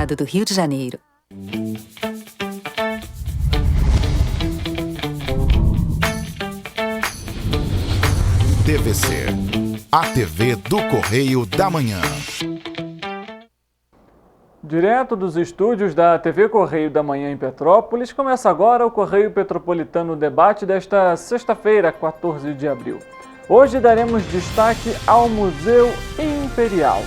Estado do Rio de Janeiro. TVC, a TV do Correio da Manhã. Direto dos estúdios da TV Correio da Manhã em Petrópolis, começa agora o Correio Petropolitano Debate desta sexta-feira, 14 de abril. Hoje daremos destaque ao Museu Imperial.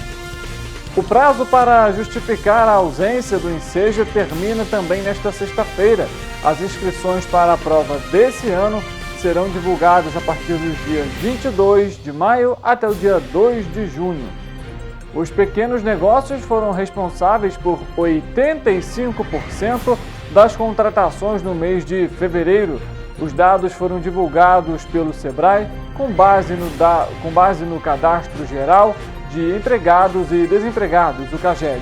O prazo para justificar a ausência do Enseja termina também nesta sexta-feira. As inscrições para a prova desse ano serão divulgadas a partir dos dias 22 de maio até o dia 2 de junho. Os pequenos negócios foram responsáveis por 85% das contratações no mês de fevereiro. Os dados foram divulgados pelo Sebrae com base no Cadastro Geral de Empregados e Desempregados, o CAGED.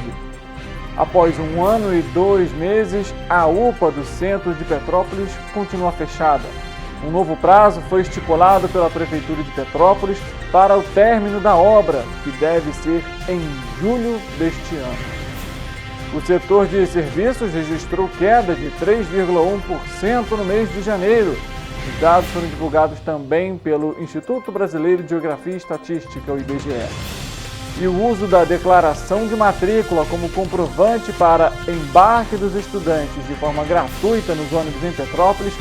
Após 1 ano e 2 meses, a UPA do centro de Petrópolis continua fechada. Um novo prazo foi estipulado pela Prefeitura de Petrópolis para o término da obra, que deve ser em julho deste ano. O setor de serviços registrou queda de 3,1% no mês de janeiro. Os dados foram divulgados também pelo Instituto Brasileiro de Geografia e Estatística, o IBGE. E o uso da declaração de matrícula como comprovante para embarque dos estudantes de forma gratuita nos ônibus em Petrópolis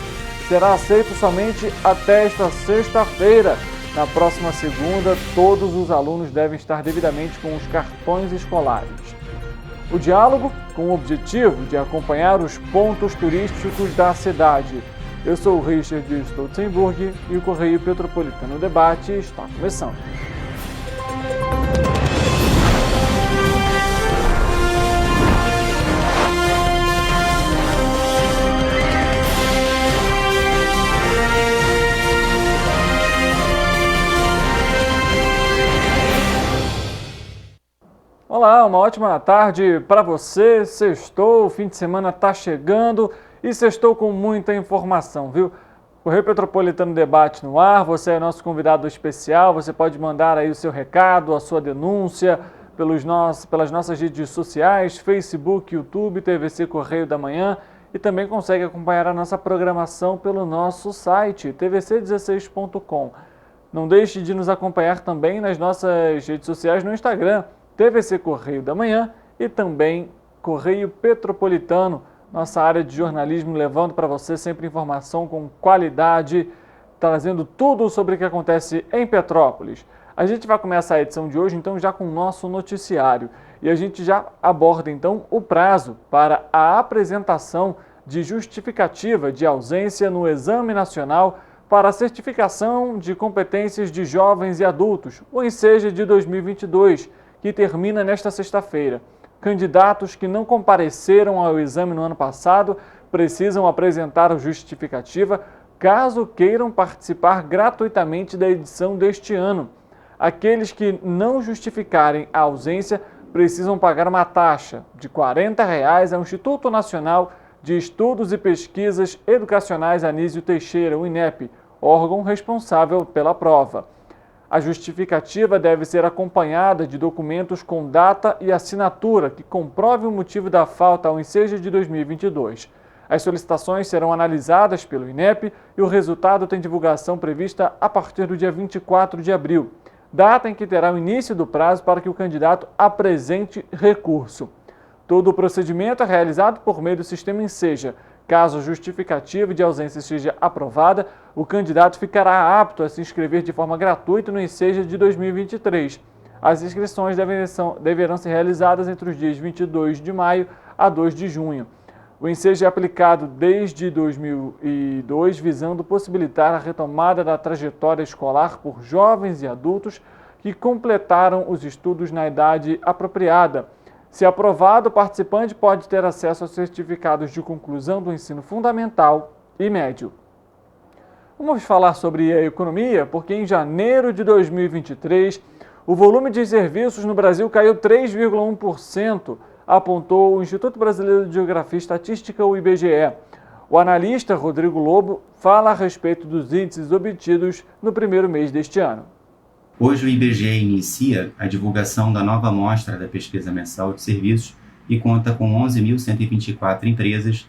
será aceito somente até esta sexta-feira. Na próxima segunda, todos os alunos devem estar devidamente com os cartões escolares. O diálogo com o objetivo de acompanhar os pontos turísticos da cidade. Eu sou o Richard de Stolzenburg e o Correio Petropolitano Debate está começando. Olá, uma ótima tarde para você. Sextou, o fim de semana está chegando e sextou com muita informação, viu? Correio Petropolitano Debate no ar, você é nosso convidado especial, você pode mandar aí o seu recado, a sua denúncia pelas nossas redes sociais, Facebook, YouTube, TVC Correio da Manhã e também consegue acompanhar a nossa programação pelo nosso site, tvc16.com. Não deixe de nos acompanhar também nas nossas redes sociais no Instagram, TVC Correio da Manhã e também Correio Petropolitano, nossa área de jornalismo levando para você sempre informação com qualidade, trazendo tudo sobre o que acontece em Petrópolis. A gente vai começar a edição de hoje então já com o nosso noticiário e a gente já aborda então o prazo para a apresentação de justificativa de ausência no Exame Nacional para a Certificação de Competências de Jovens e Adultos, o Enseja de 2022, que termina nesta sexta-feira. Candidatos que não compareceram ao exame no ano passado precisam apresentar a justificativa caso queiram participar gratuitamente da edição deste ano. Aqueles que não justificarem a ausência precisam pagar uma taxa de R$ 40 ao Instituto Nacional de Estudos e Pesquisas Educacionais Anísio Teixeira, o INEP, órgão responsável pela prova. A justificativa deve ser acompanhada de documentos com data e assinatura que comprovem o motivo da falta ao Enseja de 2022. As solicitações serão analisadas pelo INEP e o resultado tem divulgação prevista a partir do dia 24 de abril, data em que terá o início do prazo para que o candidato apresente recurso. Todo o procedimento é realizado por meio do sistema Enseja. Caso a justificativa de ausência seja aprovada, o candidato ficará apto a se inscrever de forma gratuita no Enseja de 2023. As inscrições deverão ser realizadas entre os dias 22 de maio a 2 de junho. O Enseja é aplicado desde 2002, visando possibilitar a retomada da trajetória escolar por jovens e adultos que completaram os estudos na idade apropriada. Se aprovado, o participante pode ter acesso aos certificados de conclusão do ensino fundamental e médio. Vamos falar sobre a economia, porque em janeiro de 2023, o volume de serviços no Brasil caiu 3,1%, apontou o Instituto Brasileiro de Geografia e Estatística, o IBGE. O analista Rodrigo Lobo fala a respeito dos índices obtidos no primeiro mês deste ano. Hoje o IBGE inicia a divulgação da nova amostra da pesquisa mensal de serviços e conta com 11.124 empresas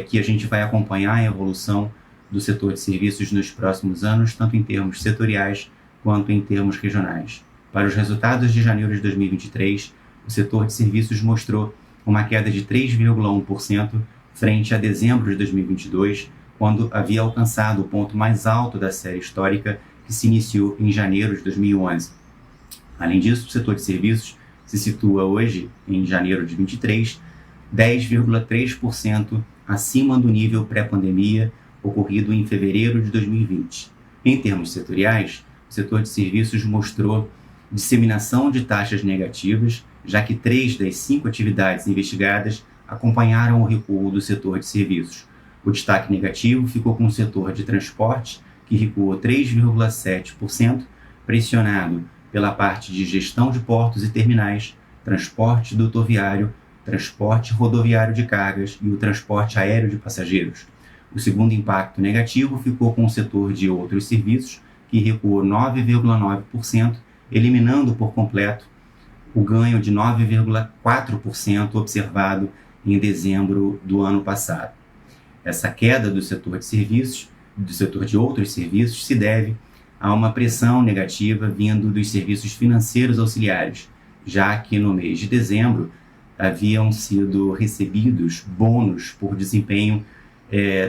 que a gente vai acompanhar a evolução do setor de serviços nos próximos anos, tanto em termos setoriais quanto em termos regionais. Para os resultados de janeiro de 2023, o setor de serviços mostrou uma queda de 3,1% frente a dezembro de 2022, quando havia alcançado o ponto mais alto da série histórica, que se iniciou em janeiro de 2011. Além disso, o setor de serviços se situa hoje, em janeiro de 2023, 10,3% acima do nível pré-pandemia ocorrido em fevereiro de 2020. Em termos setoriais, o setor de serviços mostrou disseminação de taxas negativas, já que 3 das 5 atividades investigadas acompanharam o recuo do setor de serviços. O destaque negativo ficou com o setor de transporte, que recuou 3,7%, pressionado pela parte de gestão de portos e terminais, transporte dutoviário, transporte rodoviário de cargas e o transporte aéreo de passageiros. O segundo impacto negativo ficou com o setor de outros serviços, que recuou 9,9%, eliminando por completo o ganho de 9,4% observado em dezembro do ano passado. Essa queda do setor de serviços, do setor de outros serviços, se deve a uma pressão negativa vindo dos serviços financeiros auxiliares, já que no mês de dezembro haviam sido recebidos bônus por desempenho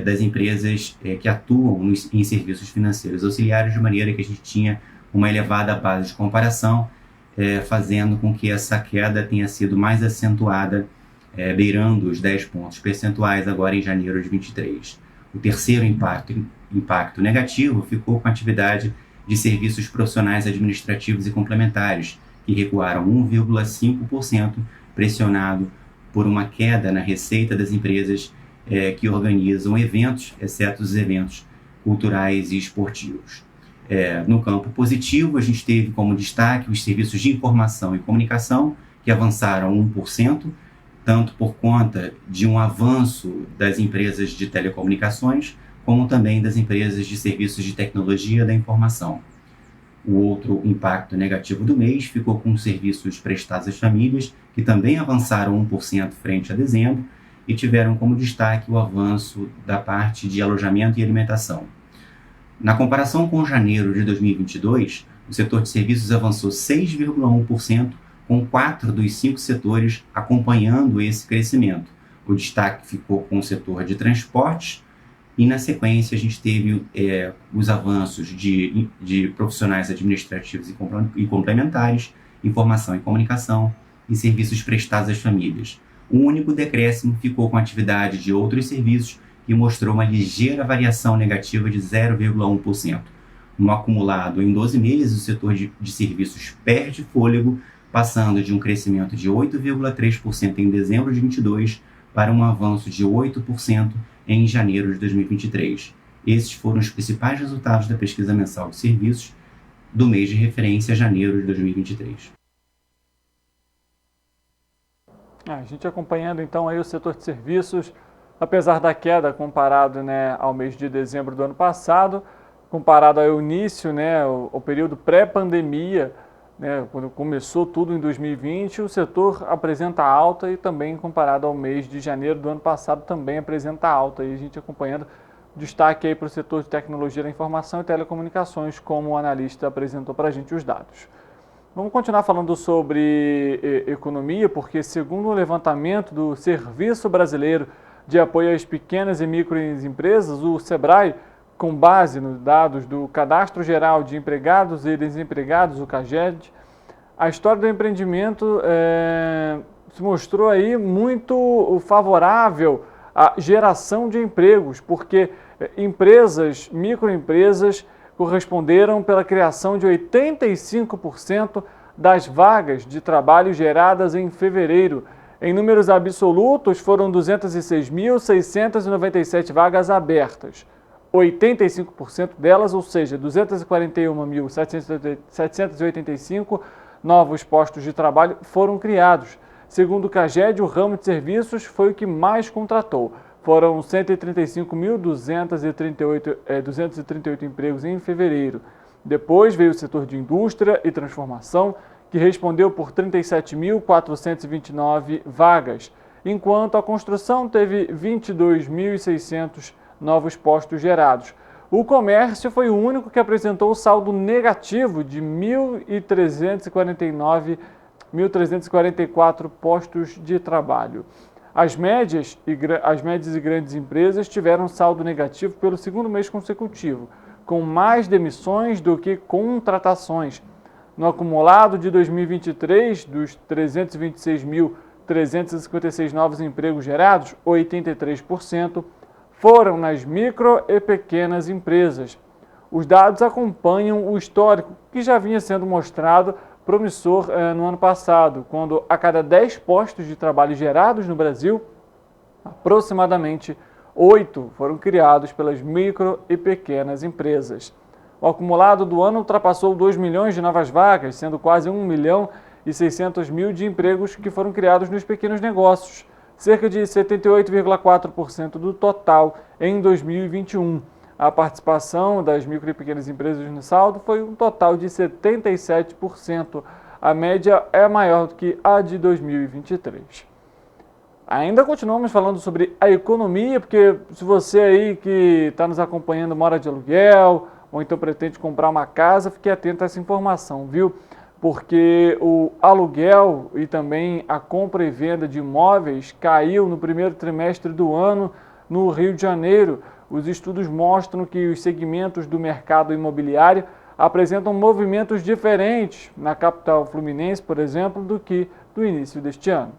das empresas que atuam em serviços financeiros auxiliares, de maneira que a gente tinha uma elevada base de comparação, fazendo com que essa queda tenha sido mais acentuada, beirando os 10 pontos percentuais agora em janeiro de 2023. O terceiro impacto negativo ficou com a atividade de serviços profissionais administrativos e complementares, que recuaram 1,5%, pressionado por uma queda na receita das empresas que organizam eventos, exceto os eventos culturais e esportivos. No campo positivo, a gente teve como destaque os serviços de informação e comunicação, que avançaram 1%, tanto por conta de um avanço das empresas de telecomunicações, como também das empresas de serviços de tecnologia da informação. O outro impacto negativo do mês ficou com os serviços prestados às famílias, que também avançaram 1% frente a dezembro, e tiveram como destaque o avanço da parte de alojamento e alimentação. Na comparação com janeiro de 2022, o setor de serviços avançou 6,1%, com 4 dos 5 setores acompanhando esse crescimento. O destaque ficou com o setor de transportes e, na sequência, a gente teve os avanços de profissionais administrativos e complementares, informação e comunicação e serviços prestados às famílias. O único decréscimo ficou com a atividade de outros serviços, que mostrou uma ligeira variação negativa de 0,1%. No acumulado, em 12 meses, o setor de serviços perde fôlego, passando de um crescimento de 8,3% em dezembro de 2022 para um avanço de 8% em janeiro de 2023. Esses foram os principais resultados da pesquisa mensal de serviços do mês de referência, janeiro de 2023. A gente acompanhando então aí o setor de serviços, apesar da queda comparado, ao mês de dezembro do ano passado, comparado ao início, o período pré-pandemia, quando começou tudo em 2020, o setor apresenta alta, e também comparado ao mês de janeiro do ano passado também apresenta alta. E a gente acompanhando destaque aí para o setor de tecnologia da informação e telecomunicações, como o analista apresentou para a gente os dados. Vamos continuar falando sobre economia, porque segundo o levantamento do Serviço Brasileiro de Apoio às Pequenas e Microempresas, o SEBRAE, com base nos dados do Cadastro Geral de Empregados e Desempregados, o CAGED, a história do empreendimento se mostrou aí muito favorável à geração de empregos, porque microempresas, corresponderam pela criação de 85% das vagas de trabalho geradas em fevereiro. Em números absolutos, foram 206.697 vagas abertas. 85% delas, ou seja, 241.785 novos postos de trabalho foram criados. Segundo o CAGED, o ramo de serviços foi o que mais contratou. Foram 135.238 empregos em fevereiro. Depois veio o setor de indústria e transformação, que respondeu por 37.429 vagas, enquanto a construção teve 22.600 novos postos gerados. O comércio foi o único que apresentou saldo negativo de 1.344 postos de trabalho. As médias e grandes empresas tiveram saldo negativo pelo segundo mês consecutivo, com mais demissões do que contratações. No acumulado de 2023, dos 326.356 novos empregos gerados, 83% foram nas micro e pequenas empresas. Os dados acompanham o histórico que já vinha sendo mostrado promissor no ano passado, quando a cada 10 postos de trabalho gerados no Brasil, aproximadamente 8 foram criados pelas micro e pequenas empresas. O acumulado do ano ultrapassou 2 milhões de novas vagas, sendo quase 1.600.000 de empregos que foram criados nos pequenos negócios, cerca de 78,4% do total em 2021. A participação das micro e pequenas empresas no saldo foi um total de 77%. A média é maior do que a de 2023. Ainda continuamos falando sobre a economia, porque se você aí que está nos acompanhando mora de aluguel ou então pretende comprar uma casa, fique atento a essa informação, viu? Porque o aluguel e também a compra e venda de imóveis caiu no primeiro trimestre do ano no Rio de Janeiro. Os estudos mostram que os segmentos do mercado imobiliário apresentam movimentos diferentes na capital fluminense, por exemplo, do que no início deste ano.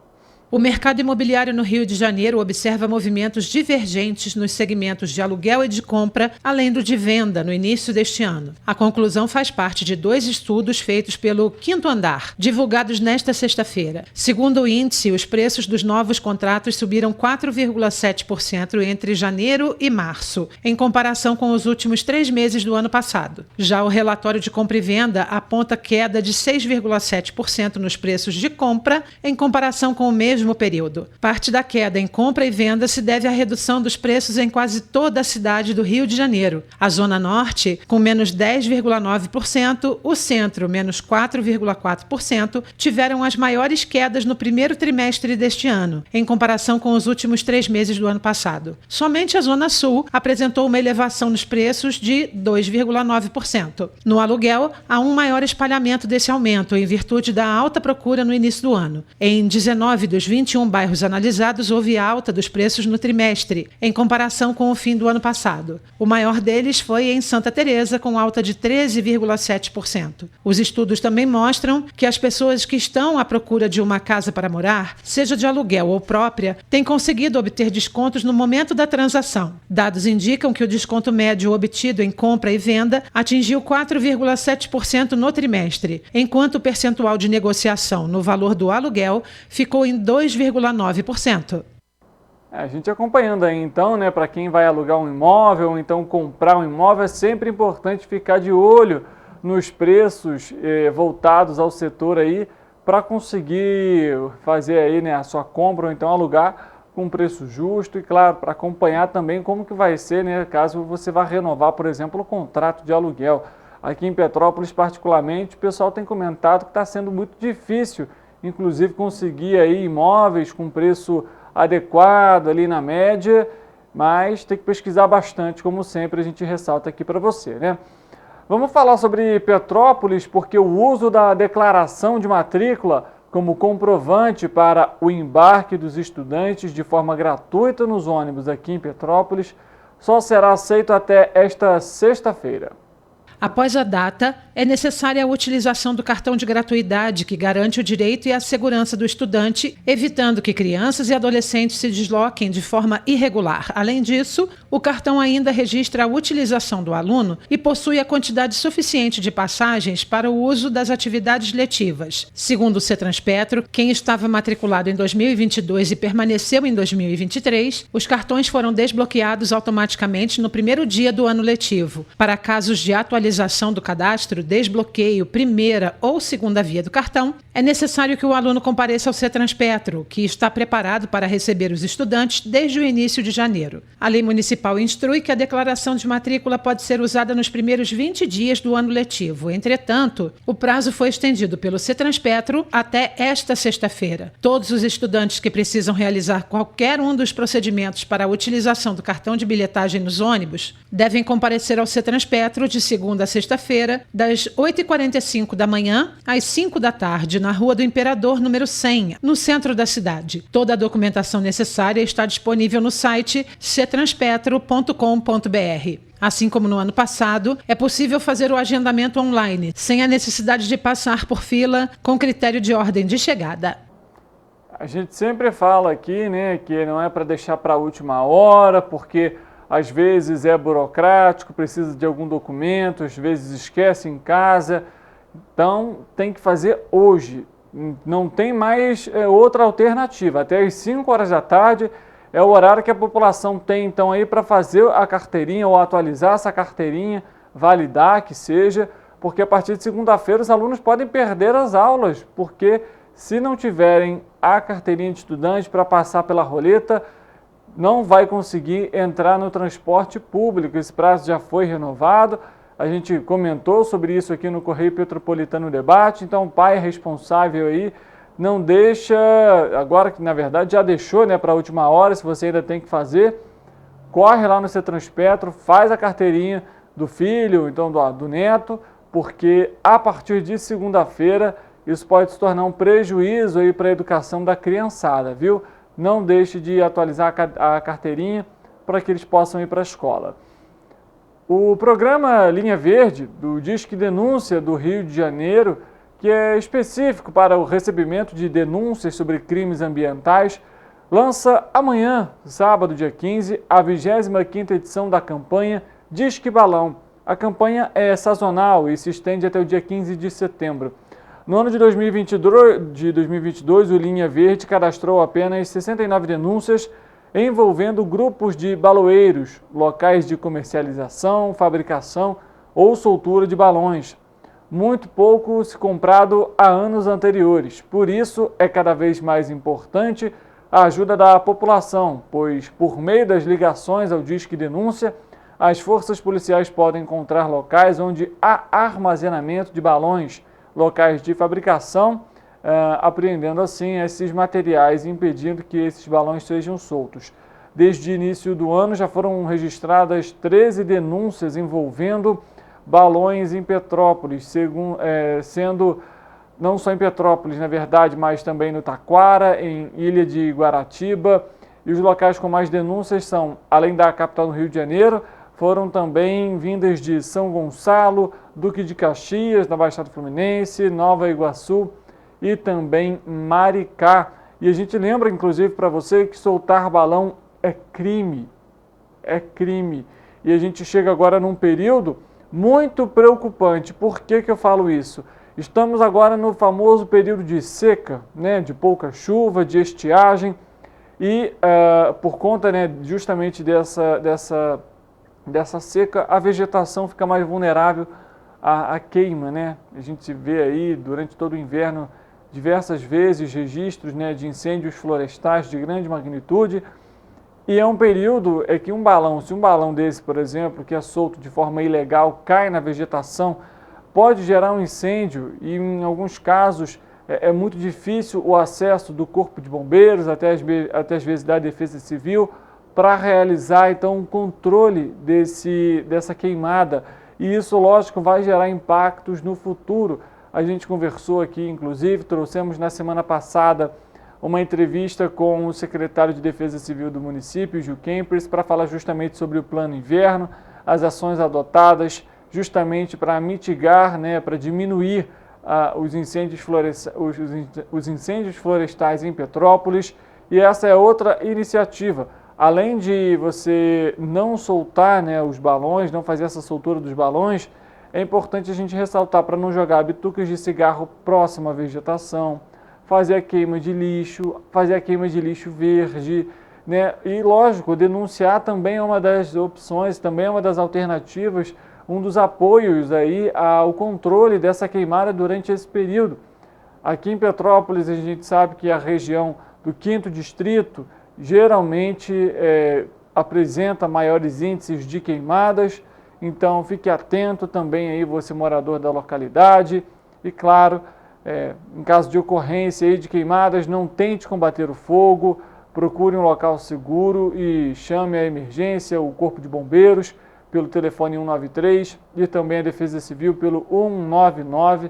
O mercado imobiliário no Rio de Janeiro observa movimentos divergentes nos segmentos de aluguel e de compra, além do de venda, no início deste ano. A conclusão faz parte de 2 estudos feitos pelo Quinto Andar, divulgados nesta sexta-feira. Segundo o índice, os preços dos novos contratos subiram 4,7% entre janeiro e março, em comparação com os últimos 3 meses do ano passado. Já o relatório de compra e venda aponta queda de 6,7% nos preços de compra, em comparação com o mesmo período. Parte da queda em compra e venda se deve à redução dos preços em quase toda a cidade do Rio de Janeiro. A Zona Norte, com menos 10,9%, o Centro, menos 4,4%, tiveram as maiores quedas no primeiro trimestre deste ano, em comparação com os últimos 3 meses do ano passado. Somente a Zona Sul apresentou uma elevação nos preços de 2,9%. No aluguel, há um maior espalhamento desse aumento, em virtude da alta procura no início do ano. Em 19 dos 21 bairros analisados, houve alta dos preços no trimestre, em comparação com o fim do ano passado. O maior deles foi em Santa Teresa, com alta de 13,7%. Os estudos também mostram que as pessoas que estão à procura de uma casa para morar, seja de aluguel ou própria, têm conseguido obter descontos no momento da transação. Dados indicam que o desconto médio obtido em compra e venda atingiu 4,7% no trimestre, enquanto o percentual de negociação no valor do aluguel ficou em 2,9%. A gente acompanhando aí então, né, para quem vai alugar um imóvel ou então comprar um imóvel, é sempre importante ficar de olho nos preços voltados ao setor aí para conseguir fazer aí, né, a sua compra ou então alugar com um preço justo e, claro, para acompanhar também como que vai ser, né, caso você vá renovar, por exemplo, o contrato de aluguel. Aqui em Petrópolis, particularmente, o pessoal tem comentado que está sendo muito difícil, inclusive, conseguir aí imóveis com preço adequado ali na média, mas tem que pesquisar bastante, como sempre a gente ressalta aqui para você, né? Vamos falar sobre Petrópolis, porque o uso da declaração de matrícula como comprovante para o embarque dos estudantes de forma gratuita nos ônibus aqui em Petrópolis só será aceito até esta sexta-feira. Após a data, é necessária a utilização do cartão de gratuidade, que garante o direito e a segurança do estudante, evitando que crianças e adolescentes se desloquem de forma irregular. Além disso, o cartão ainda registra a utilização do aluno e possui a quantidade suficiente de passagens para o uso das atividades letivas. Segundo o Cetranspetro, quem estava matriculado em 2022 e permaneceu em 2023, os cartões foram desbloqueados automaticamente no primeiro dia do ano letivo. Para casos de atualização atualização do cadastro, desbloqueio, primeira ou segunda via do cartão, é necessário que o aluno compareça ao CETRANSPETRO, que está preparado para receber os estudantes desde o início de janeiro. A lei municipal instrui que a declaração de matrícula pode ser usada nos primeiros 20 dias do ano letivo. Entretanto, o prazo foi estendido pelo CETRANSPETRO até esta sexta-feira. Todos os estudantes que precisam realizar qualquer um dos procedimentos para a utilização do cartão de bilhetagem nos ônibus devem comparecer ao CETRANSPETRO de segunda a sexta-feira, das 8h45 da manhã às 5 da tarde, na Rua do Imperador, número 100, no centro da cidade. Toda a documentação necessária está disponível no site cetranspetro.com.br. Assim como no ano passado, é possível fazer o agendamento online, sem a necessidade de passar por fila, com critério de ordem de chegada. A gente sempre fala aqui, né, que não é para deixar para a última hora, porque às vezes é burocrático, precisa de algum documento, às vezes esquece em casa. Então tem que fazer hoje. Não tem mais outra alternativa. Até às 5 horas da tarde é o horário que a população tem então aí para fazer a carteirinha ou atualizar essa carteirinha, validar que seja, porque a partir de segunda-feira os alunos podem perder as aulas, porque se não tiverem a carteirinha de estudante para passar pela roleta, não vai conseguir entrar no transporte público. Esse prazo já foi renovado. A gente comentou sobre isso aqui no Correio Petropolitano Debate. Então, o pai responsável aí não deixa, agora que na verdade já deixou, né, para a última hora, se você ainda tem que fazer, corre lá no CETRANSPETRO, faz a carteirinha do filho, então do neto, porque a partir de segunda-feira isso pode se tornar um prejuízo aí para a educação da criançada, viu? Não deixe de atualizar a carteirinha para que eles possam ir para a escola. O programa Linha Verde, do Disque Denúncia do Rio de Janeiro, que é específico para o recebimento de denúncias sobre crimes ambientais, lança amanhã, sábado, dia 15, a 25ª edição da campanha Disque Balão. A campanha é sazonal e se estende até o dia 15 de setembro. No ano de 2022, o Linha Verde cadastrou apenas 69 denúncias envolvendo grupos de baloeiros, locais de comercialização, fabricação ou soltura de balões. Muito pouco se comprado há anos anteriores. Por isso, é cada vez mais importante a ajuda da população, pois, por meio das ligações ao Disque Denúncia, as forças policiais podem encontrar locais onde há armazenamento de balões, locais de fabricação, apreendendo assim esses materiais e impedindo que esses balões sejam soltos. Desde o início do ano já foram registradas 13 denúncias envolvendo balões em Petrópolis, sendo não só em Petrópolis, na verdade, mas também no Taquara, em Ilha de Guaratiba. E os locais com mais denúncias são, além da capital do Rio de Janeiro, foram também vindas de São Gonçalo, Duque de Caxias, na Baixada Fluminense, Nova Iguaçu e também Maricá. E a gente lembra, inclusive, para você que soltar balão é crime. É crime. E a gente chega agora num período muito preocupante. Por que eu falo isso? Estamos agora no famoso período de seca, né, de pouca chuva, de estiagem. E por conta, né, justamente dessa seca, a vegetação fica mais vulnerável à queima, né? A gente vê aí durante todo o inverno diversas vezes registros, né, de incêndios florestais de grande magnitude. E é um período que se um balão desse, por exemplo, que é solto de forma ilegal, cai na vegetação, pode gerar um incêndio e em alguns casos é muito difícil o acesso do Corpo de Bombeiros, até às vezes da Defesa Civil, para realizar então um controle dessa queimada. E isso, lógico, vai gerar impactos no futuro. A gente conversou aqui, inclusive, trouxemos na semana passada uma entrevista com o secretário de Defesa Civil do município, Gil Kempers, para falar justamente sobre o plano inverno, as ações adotadas justamente para mitigar, né, para diminuir os incêndios florestais em Petrópolis. E essa é outra iniciativa. Além de você não soltar, né, os balões, não fazer essa soltura dos balões, é importante a gente ressaltar para não jogar bitucas de cigarro próximo à vegetação, fazer a queima de lixo verde, né? E, lógico, denunciar também é uma das opções, também é uma das alternativas, um dos apoios aí ao controle dessa queimada durante esse período. Aqui em Petrópolis, a gente sabe que a região do 5º Distrito geralmente apresenta maiores índices de queimadas, então fique atento também aí, você morador da localidade, e claro, em caso de ocorrência aí de queimadas, não tente combater o fogo, procure um local seguro e chame a emergência, o Corpo de Bombeiros, pelo telefone 193 e também a Defesa Civil pelo 199.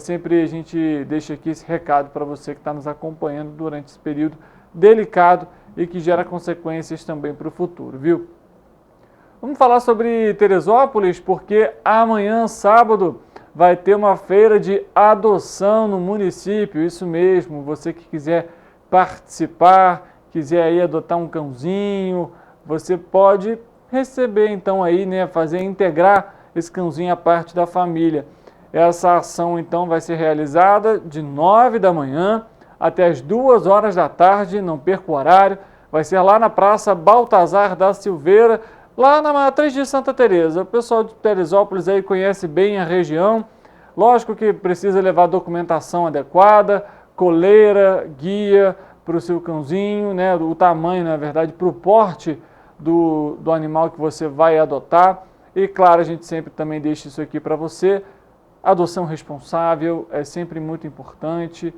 Sempre a gente deixa aqui esse recado para você que está nos acompanhando durante esse período delicado e que gera consequências também para o futuro, viu? Vamos falar sobre Teresópolis, porque amanhã, sábado, vai ter uma feira de adoção no município. Isso mesmo, você que quiser participar, quiser aí adotar um cãozinho, você pode receber então aí, né, integrar esse cãozinho à parte da família. Essa ação então vai ser realizada de 9 da manhã até as 2 horas da tarde, não perca o horário. Vai ser lá na Praça Baltazar da Silveira, lá na Matriz de Santa Teresa. O pessoal de Teresópolis aí conhece bem a região. Lógico que precisa levar documentação adequada, coleira, guia para o seu cãozinho, né? O tamanho, na verdade, para o porte do animal que você vai adotar. E claro, a gente sempre também deixa isso aqui para você. Adoção responsável é sempre muito importante.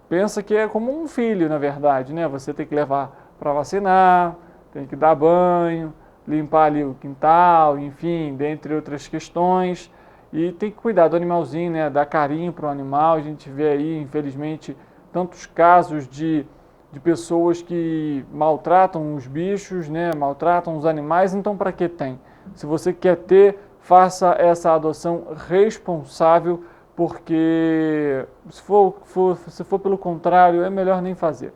Pensa que é como um filho, na verdade, né? Você tem que levar para vacinar, tem que dar banho, limpar ali o quintal, enfim, dentre outras questões. E tem que cuidar do animalzinho, né? Dar carinho para o animal. A gente vê aí, infelizmente, tantos casos de pessoas que maltratam os bichos, né? Maltratam os animais. Então, para que tem? Se você quer ter, faça essa adoção responsável, porque se for pelo contrário, é melhor nem fazer.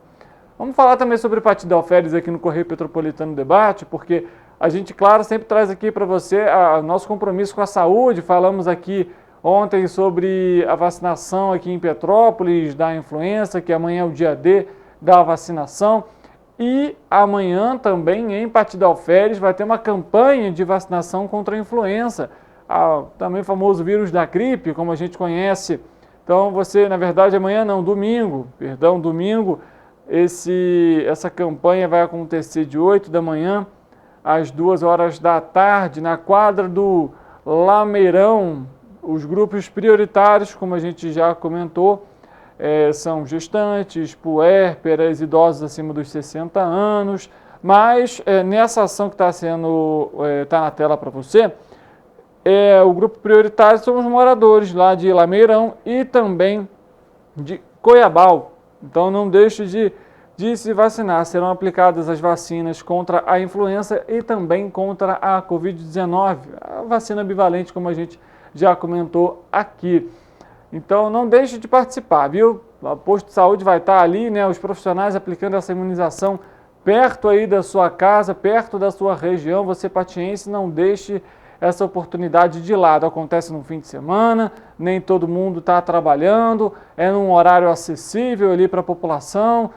Vamos falar também sobre Pati Alferes aqui no Correio Petropolitano Debate, porque a gente, claro, sempre traz aqui para você o nosso compromisso com a saúde. Falamos aqui ontem sobre a vacinação aqui em Petrópolis, da influenza, que amanhã é o dia D da vacinação. E amanhã também em Pati Alferes vai ter uma campanha de vacinação contra a influenza, também famoso vírus da gripe, como a gente conhece. Então você, na verdade, amanhã não, domingo, essa campanha vai acontecer de 8 da manhã às 2 horas da tarde, na quadra do Lameirão. Os grupos prioritários, como a gente já comentou, são gestantes, puérperas, idosos acima dos 60 anos, mas nessa ação que está na tela para você, o grupo prioritário são os moradores lá de Lameirão e também de Coiabal. Então não deixe de se vacinar. Serão aplicadas as vacinas contra a influenza e também contra a Covid-19, a vacina bivalente, como a gente já comentou aqui. Então não deixe de participar, viu? O posto de saúde vai estar ali, né? Os profissionais aplicando essa imunização perto aí da sua casa, perto da sua região. Você patiense, não deixe essa oportunidade de lado. Acontece no fim de semana, nem todo mundo está trabalhando, é num horário acessível ali para a população.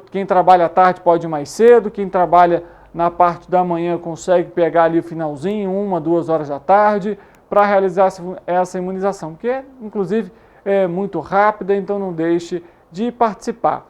Quem trabalha à tarde pode ir mais cedo, quem trabalha na parte da manhã consegue pegar ali o finalzinho, 1, 2 horas da tarde, para realizar essa imunização, que inclusive é muito rápida, então não deixe de participar.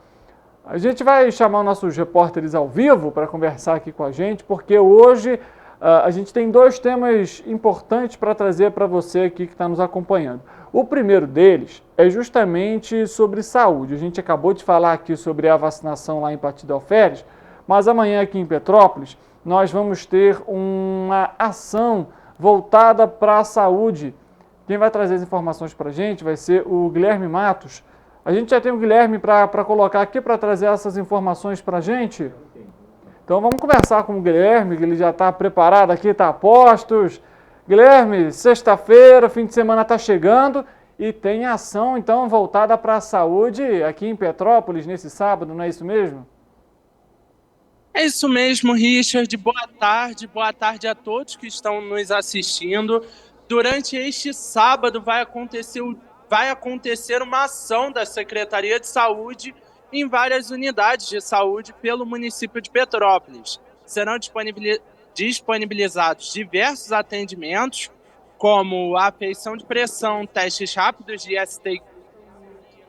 A gente vai chamar nossos repórteres ao vivo para conversar aqui com a gente, porque hoje a gente tem 2 temas importantes para trazer para você aqui que está nos acompanhando. O primeiro deles é justamente sobre saúde. A gente acabou de falar aqui sobre a vacinação lá em Pati Alferes, mas amanhã aqui em Petrópolis nós vamos ter uma ação voltada para a saúde. Quem vai trazer as informações para a gente vai ser o Guilherme Matos. A gente já tem o Guilherme para colocar aqui para trazer essas informações para a gente. Então vamos conversar com o Guilherme, que ele já está preparado aqui, está a postos. Guilherme, sexta-feira, fim de semana está chegando e tem ação então voltada para a saúde aqui em Petrópolis nesse sábado, não é isso mesmo? É isso mesmo, Richard. Boa tarde a todos que estão nos assistindo. Durante este sábado vai acontecer uma ação da Secretaria de Saúde em várias unidades de saúde pelo município de Petrópolis. Serão disponibilizados diversos atendimentos como aferição de pressão, testes rápidos de IST,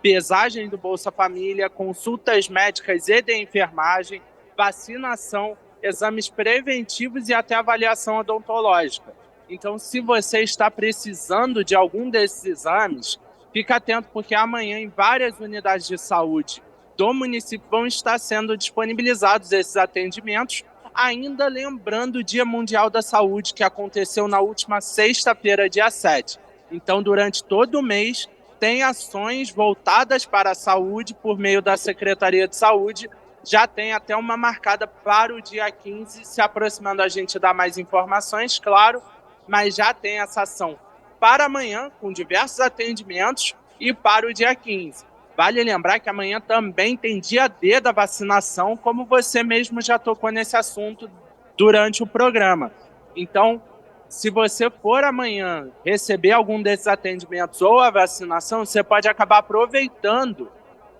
pesagem do Bolsa Família, consultas médicas e de enfermagem, vacinação, exames preventivos e até avaliação odontológica. Então, se você está precisando de algum desses exames, fica atento, porque amanhã em várias unidades de saúde do município vão estar sendo disponibilizados esses atendimentos, ainda lembrando o Dia Mundial da Saúde, que aconteceu na última sexta-feira, dia 7. Então, durante todo o mês, tem ações voltadas para a saúde por meio da Secretaria de Saúde. Já tem até uma marcada para o dia 15, se aproximando a gente dá mais informações, claro, mas já tem essa ação para amanhã, com diversos atendimentos, e para o dia 15. Vale lembrar que amanhã também tem dia D da vacinação, como você mesmo já tocou nesse assunto durante o programa. Então, se você for amanhã receber algum desses atendimentos ou a vacinação, você pode acabar aproveitando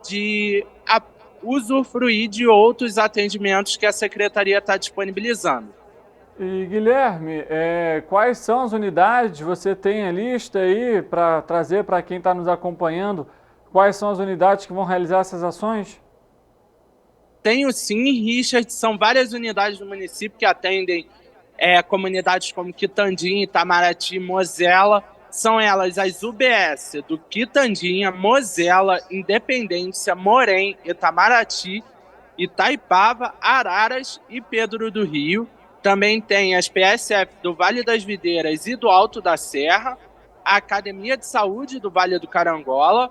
de usufruir de outros atendimentos que a Secretaria está disponibilizando. E Guilherme, quais são as unidades? Você tem a lista aí para trazer para quem está nos acompanhando? Quais são as unidades que vão realizar essas ações? Tenho sim, Richard. São várias unidades do município que atendem comunidades como Quitandinha, Itamaraty, Mozela. São elas as UBS do Quitandinha, Mozela, Independência, Morém, Itamaraty, Itaipava, Araras e Pedro do Rio. Também tem as PSF do Vale das Videiras e do Alto da Serra, a Academia de Saúde do Vale do Carangola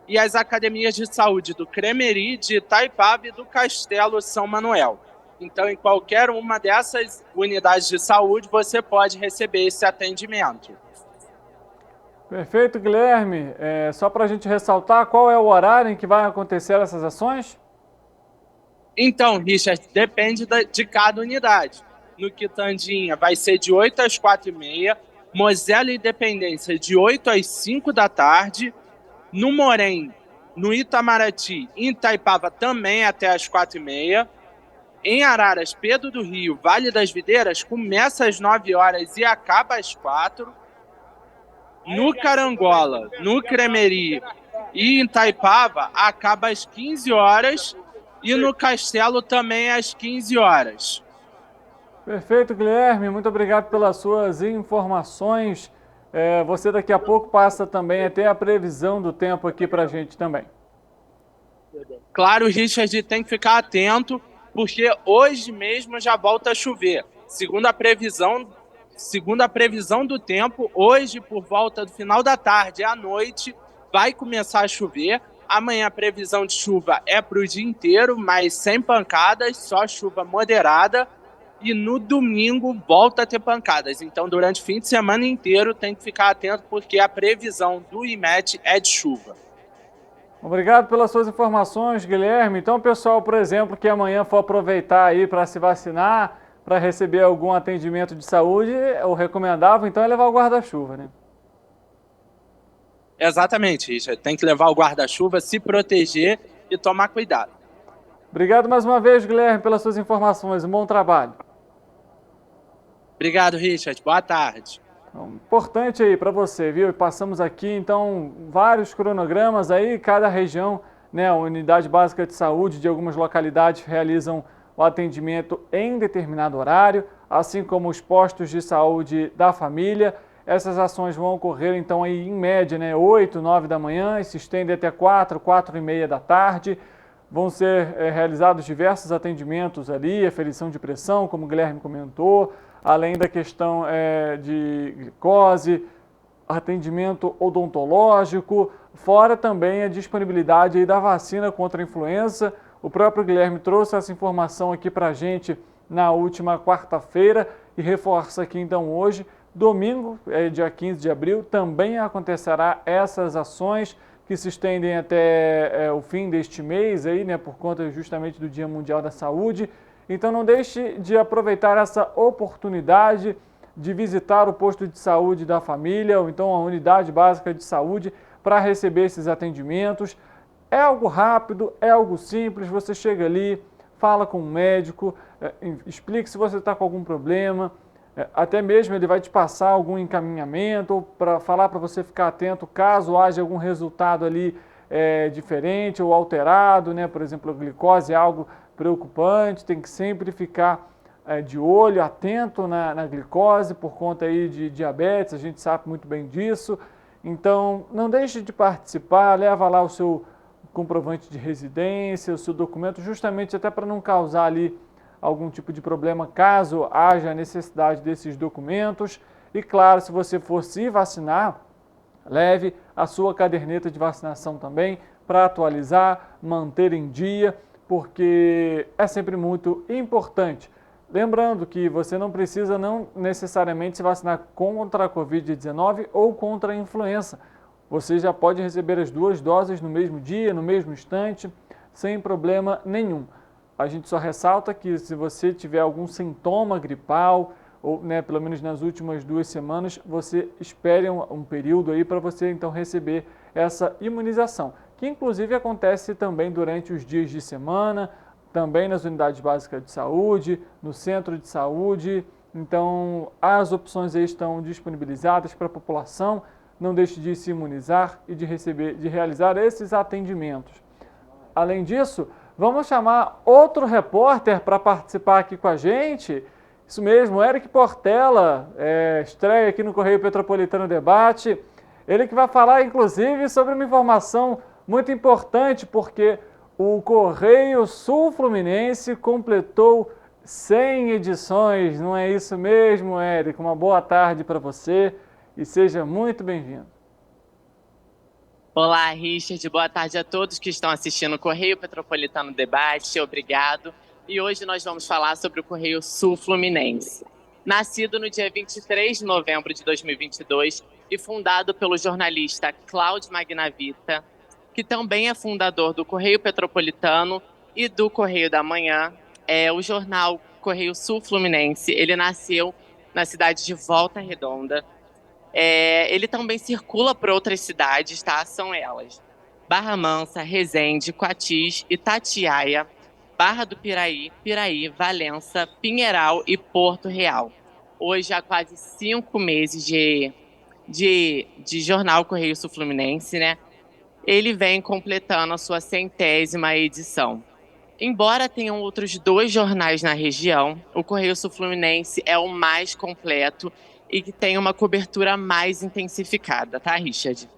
e as academias de saúde do Cremeri, de Itaipava e do Castelo São Manuel. Então, em qualquer uma dessas unidades de saúde, você pode receber esse atendimento. Perfeito, Guilherme. Só para a gente ressaltar, qual é o horário em que vai acontecer essas ações? Então, Richard, depende de cada unidade. No Quitandinha vai ser de 8 às 4h30, Mozela e Independência de 8 às 5 da tarde, no Morém, no Itamaraty e Itaipava também até às 4h30, em Araras, Pedro do Rio, Vale das Videiras, começa às 9 horas e acaba às 4. No Carangola, no Cremeri e em Itaipava, acaba às 15 horas e no Castelo também às 15 horas. Perfeito, Guilherme. Muito obrigado pelas suas informações. Você daqui a pouco passa também a ter a previsão do tempo aqui para a gente também. Claro, Richard, tem que ficar atento, porque hoje mesmo já volta a chover. Segundo a previsão do tempo, hoje, por volta do final da tarde à noite, vai começar a chover. Amanhã a previsão de chuva é para o dia inteiro, mas sem pancadas, só chuva moderada. E no domingo volta a ter pancadas. Então, durante o fim de semana inteiro, tem que ficar atento, porque a previsão do IMET é de chuva. Obrigado pelas suas informações, Guilherme. Então, pessoal, por exemplo, que amanhã for aproveitar aí para se vacinar, para receber algum atendimento de saúde, o recomendável, então, é levar o guarda-chuva, né? Exatamente, Richard. Tem que levar o guarda-chuva, se proteger e tomar cuidado. Obrigado mais uma vez, Guilherme, pelas suas informações. Um bom trabalho. Obrigado, Richard. Boa tarde. Então, importante aí para você, viu? Passamos aqui, então, vários cronogramas aí, cada região, né, a unidade básica de saúde de algumas localidades realizam o atendimento em determinado horário, assim como os postos de saúde da família. Essas ações vão ocorrer, então, aí em média, né, 8, 9 da manhã e se estende até 4, 4h30 da tarde. Vão ser realizados diversos atendimentos ali, aferição de pressão, como o Guilherme comentou, além da questão de glicose, atendimento odontológico, fora também a disponibilidade aí da vacina contra a influenza. O próprio Guilherme trouxe essa informação aqui para a gente na última quarta-feira e reforça aqui então hoje, domingo, dia 15 de abril, também acontecerá essas ações que se estendem até o fim deste mês, aí, né, por conta justamente do Dia Mundial da Saúde. Então não deixe de aproveitar essa oportunidade de visitar o posto de saúde da família ou então a unidade básica de saúde para receber esses atendimentos. É algo rápido, é algo simples, você chega ali, fala com o médico, explique se você está com algum problema, Até mesmo ele vai te passar algum encaminhamento para falar para você ficar atento caso haja algum resultado ali diferente ou alterado, né? Por exemplo, a glicose é algo preocupante, tem que sempre ficar de olho, atento na glicose por conta aí de diabetes, a gente sabe muito bem disso. Então, não deixe de participar, leva lá o seu comprovante de residência, o seu documento, justamente até para não causar ali algum tipo de problema caso haja necessidade desses documentos. E claro, se você for se vacinar, leve a sua caderneta de vacinação também para atualizar, manter em dia, porque é sempre muito importante. Lembrando que você não precisa não necessariamente se vacinar contra a Covid-19 ou contra a influenza. Você já pode receber as 2 doses no mesmo dia, no mesmo instante, sem problema nenhum. A gente só ressalta que se você tiver algum sintoma gripal, ou pelo menos nas últimas 2 semanas, você espere um período aí para você então receber essa imunização, que inclusive acontece também durante os dias de semana, também nas unidades básicas de saúde, no centro de saúde. Então, as opções aí estão disponibilizadas para a população. Não deixe de se imunizar e de realizar esses atendimentos. Além disso, vamos chamar outro repórter para participar aqui com a gente. Isso mesmo, Eric Portela, estreia aqui no Correio Petropolitano Debate. Ele que vai falar, inclusive, sobre uma informação muito importante, porque o Correio Sul Fluminense completou 100 edições. Não é isso mesmo, Eric? Uma boa tarde para você e seja muito bem-vindo. Olá, Richard. Boa tarde a todos que estão assistindo o Correio Petropolitano Debate. Obrigado. E hoje nós vamos falar sobre o Correio Sul Fluminense. Nascido no dia 23 de novembro de 2022 e fundado pelo jornalista Cláudio Magnavita, que também é fundador do Correio Petropolitano e do Correio da Manhã, o jornal Correio Sul Fluminense. Ele nasceu na cidade de Volta Redonda. Ele também circula por outras cidades, tá? São elas: Barra Mansa, Resende, Coatis, Itatiaia, Barra do Piraí, Valença, Pinheiral e Porto Real. Hoje há quase 5 meses de jornal Correio Sul Fluminense, né? Ele vem completando a sua 100ª edição. Embora tenham outros 2 jornais na região, o Correio Sul Fluminense é o mais completo e que tem uma cobertura mais intensificada, tá, Richard?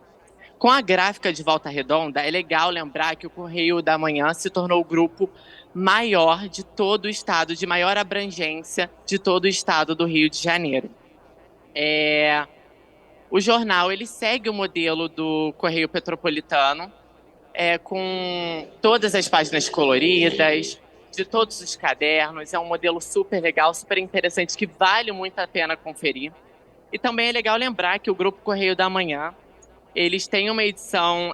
Com a gráfica de Volta Redonda, é legal lembrar que o Correio da Manhã se tornou o grupo maior de todo o estado, de maior abrangência de todo o estado do Rio de Janeiro. O jornal ele segue o modelo do Correio Petropolitano, com todas as páginas coloridas, de todos os cadernos. É um modelo super legal, super interessante, que vale muito a pena conferir. E também é legal lembrar que o Grupo Correio da Manhã, eles têm uma edição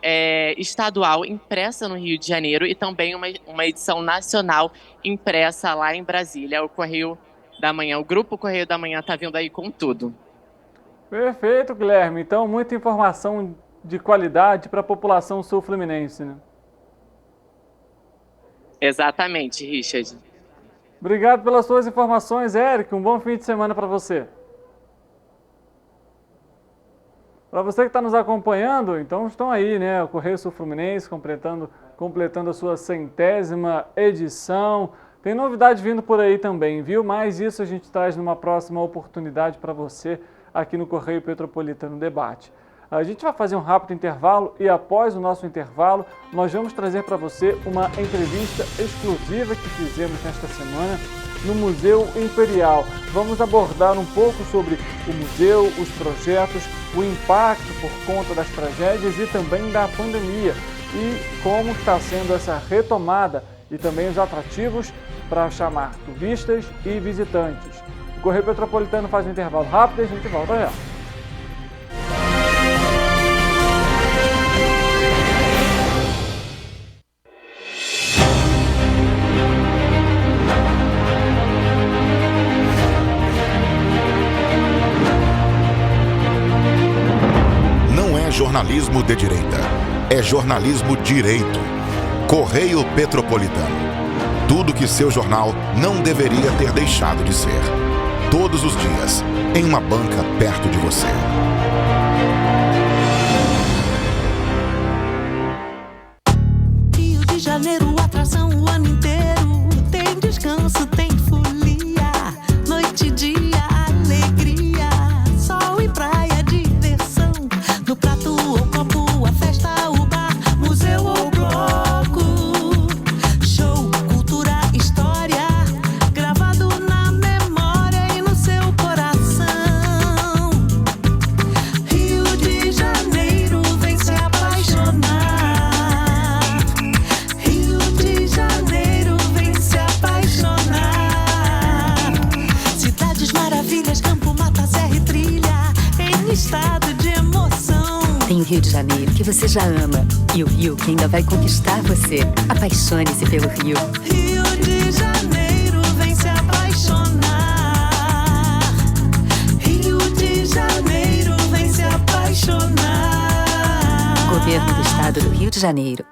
estadual impressa no Rio de Janeiro e também uma edição nacional impressa lá em Brasília. O Correio da Manhã, o Grupo Correio da Manhã está vindo aí com tudo. Perfeito, Guilherme. Então, muita informação de qualidade para a população sul-fluminense, né? Exatamente, Richard. Obrigado pelas suas informações, Eric. Um bom fim de semana para você. Para você que está nos acompanhando, então estão aí, né? O Correio Sul Fluminense completando a sua 100ª edição. Tem novidade vindo por aí também, viu? Mas isso a gente traz numa próxima oportunidade para você aqui no Correio Petropolitano Debate. A gente vai fazer um rápido intervalo e após o nosso intervalo nós vamos trazer para você uma entrevista exclusiva que fizemos nesta semana no Museu Imperial. Vamos abordar um pouco sobre o museu, os projetos, o impacto por conta das tragédias e também da pandemia e como está sendo essa retomada e também os atrativos para chamar turistas e visitantes. O Correio Petropolitano faz um intervalo rápido e a gente volta já. Jornalismo de direita. É jornalismo direito. Correio Petropolitano. Tudo que seu jornal não deveria ter deixado de ser. todos os dias, em uma banca perto de você. Rio de Janeiro, atração o ano inteiro. Tem descanso, tem folia, noite e dia, alegria. Sol e praia, diversão. No prato ou copo, a festa, o bar, museu ou bloco. Show, cultura, história, gravado na memória e no seu coração. Rio de Janeiro, vem se apaixonar. Rio de Janeiro, vem se apaixonar. Cidades maravilhas, campo, mata, serra e trilha, em estado de emoção. Tem o Rio de Janeiro, que você já ama, e o Rio, que ainda vai conquistar você. Apaixone-se pelo Rio. Rio de Janeiro, vem se apaixonar. Rio de Janeiro, vem se apaixonar. Governo do Estado do Rio de Janeiro.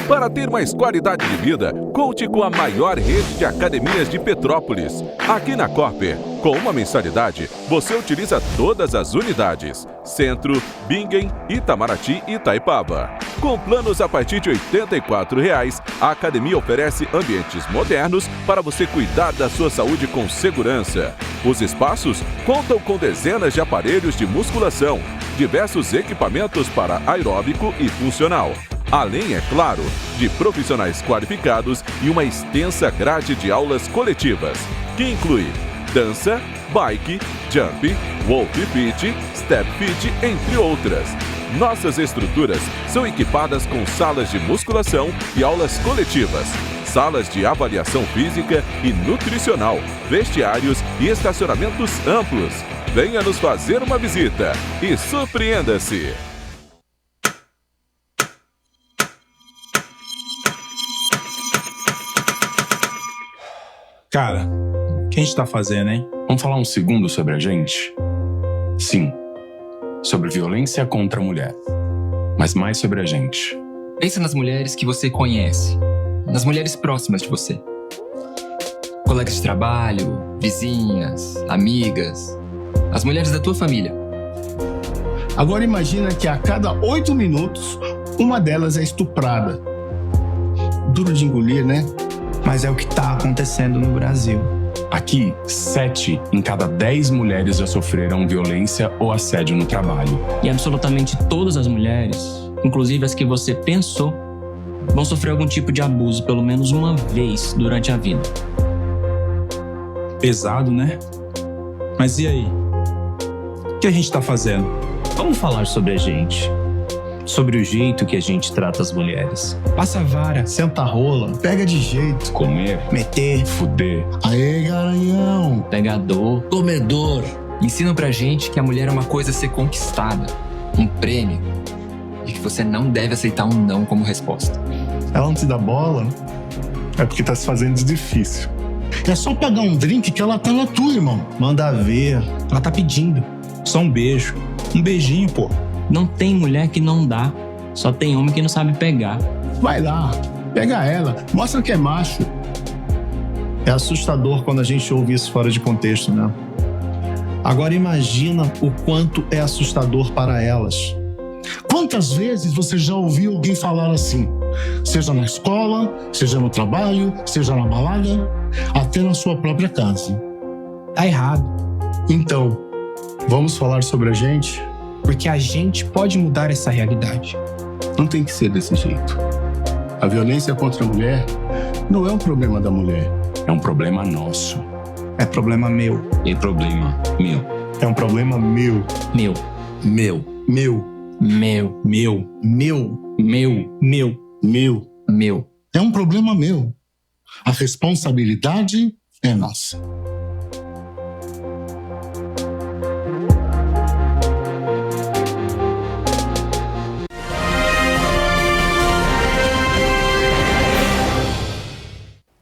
Para ter mais qualidade de vida, conte com a maior rede de academias de Petrópolis. Aqui na Cooper, com uma mensalidade, você utiliza todas as unidades: Centro, Bingen, Itamaraty e Itaipava. Com planos a partir de R$ 84,00, a academia oferece ambientes modernos para você cuidar da sua saúde com segurança. Os espaços contam com dezenas de aparelhos de musculação, diversos equipamentos para aeróbico e funcional. Além, é claro, de profissionais qualificados e uma extensa grade de aulas coletivas, que inclui dança, bike, jump, wolf fit, step fit, entre outras. Nossas estruturas são equipadas com salas de musculação e aulas coletivas, salas de avaliação física e nutricional, vestiários e estacionamentos amplos. Venha nos fazer uma visita e surpreenda-se! Cara, o que a gente tá fazendo, hein? Vamos falar um segundo sobre a gente? Sim, sobre violência contra a mulher, mas mais sobre a gente. Pensa nas mulheres que você conhece, nas mulheres próximas de você. Colegas de trabalho, vizinhas, amigas, as mulheres da tua família. Agora imagina que a cada 8 minutos, uma delas é estuprada. Duro de engolir, né? Mas é o que tá acontecendo no Brasil. Aqui, 7 em cada 10 mulheres já sofreram violência ou assédio no trabalho. E absolutamente todas as mulheres, inclusive as que você pensou, vão sofrer algum tipo de abuso pelo menos uma vez durante a vida. Pesado, né? Mas e aí? O que a gente tá fazendo? Vamos falar sobre a gente. Sobre o jeito que a gente trata as mulheres. Passa a vara, senta a rola, pega de jeito. Comer, meter, fuder. Aê, garanhão. Pegador, comedor. Ensinam pra gente que a mulher é uma coisa a ser conquistada, um prêmio, e que você não deve aceitar um não como resposta. Ela não te dá bola, é porque tá se fazendo de difícil. É só pagar um drink que ela tá na tua, irmão. Manda ver. Ela tá pedindo. Só um beijo. Um beijinho, pô. Não tem mulher que não dá, só tem homem que não sabe pegar. Vai lá, pega ela, mostra que é macho. É assustador quando a gente ouve isso fora de contexto, né? Agora imagina o quanto é assustador para elas. Quantas vezes você já ouviu alguém falar assim? Seja na escola, seja no trabalho, seja na balada, até na sua própria casa. Tá errado. Então, vamos falar sobre a gente? Porque a gente pode mudar essa realidade. Não tem que ser desse jeito. A violência contra a mulher não é um problema da mulher. É um problema nosso. É problema meu. É problema meu. É um problema meu. Meu. Meu. Meu. Meu. Meu. Meu. Meu. Meu. Meu. Meu. É um problema meu. A responsabilidade é nossa.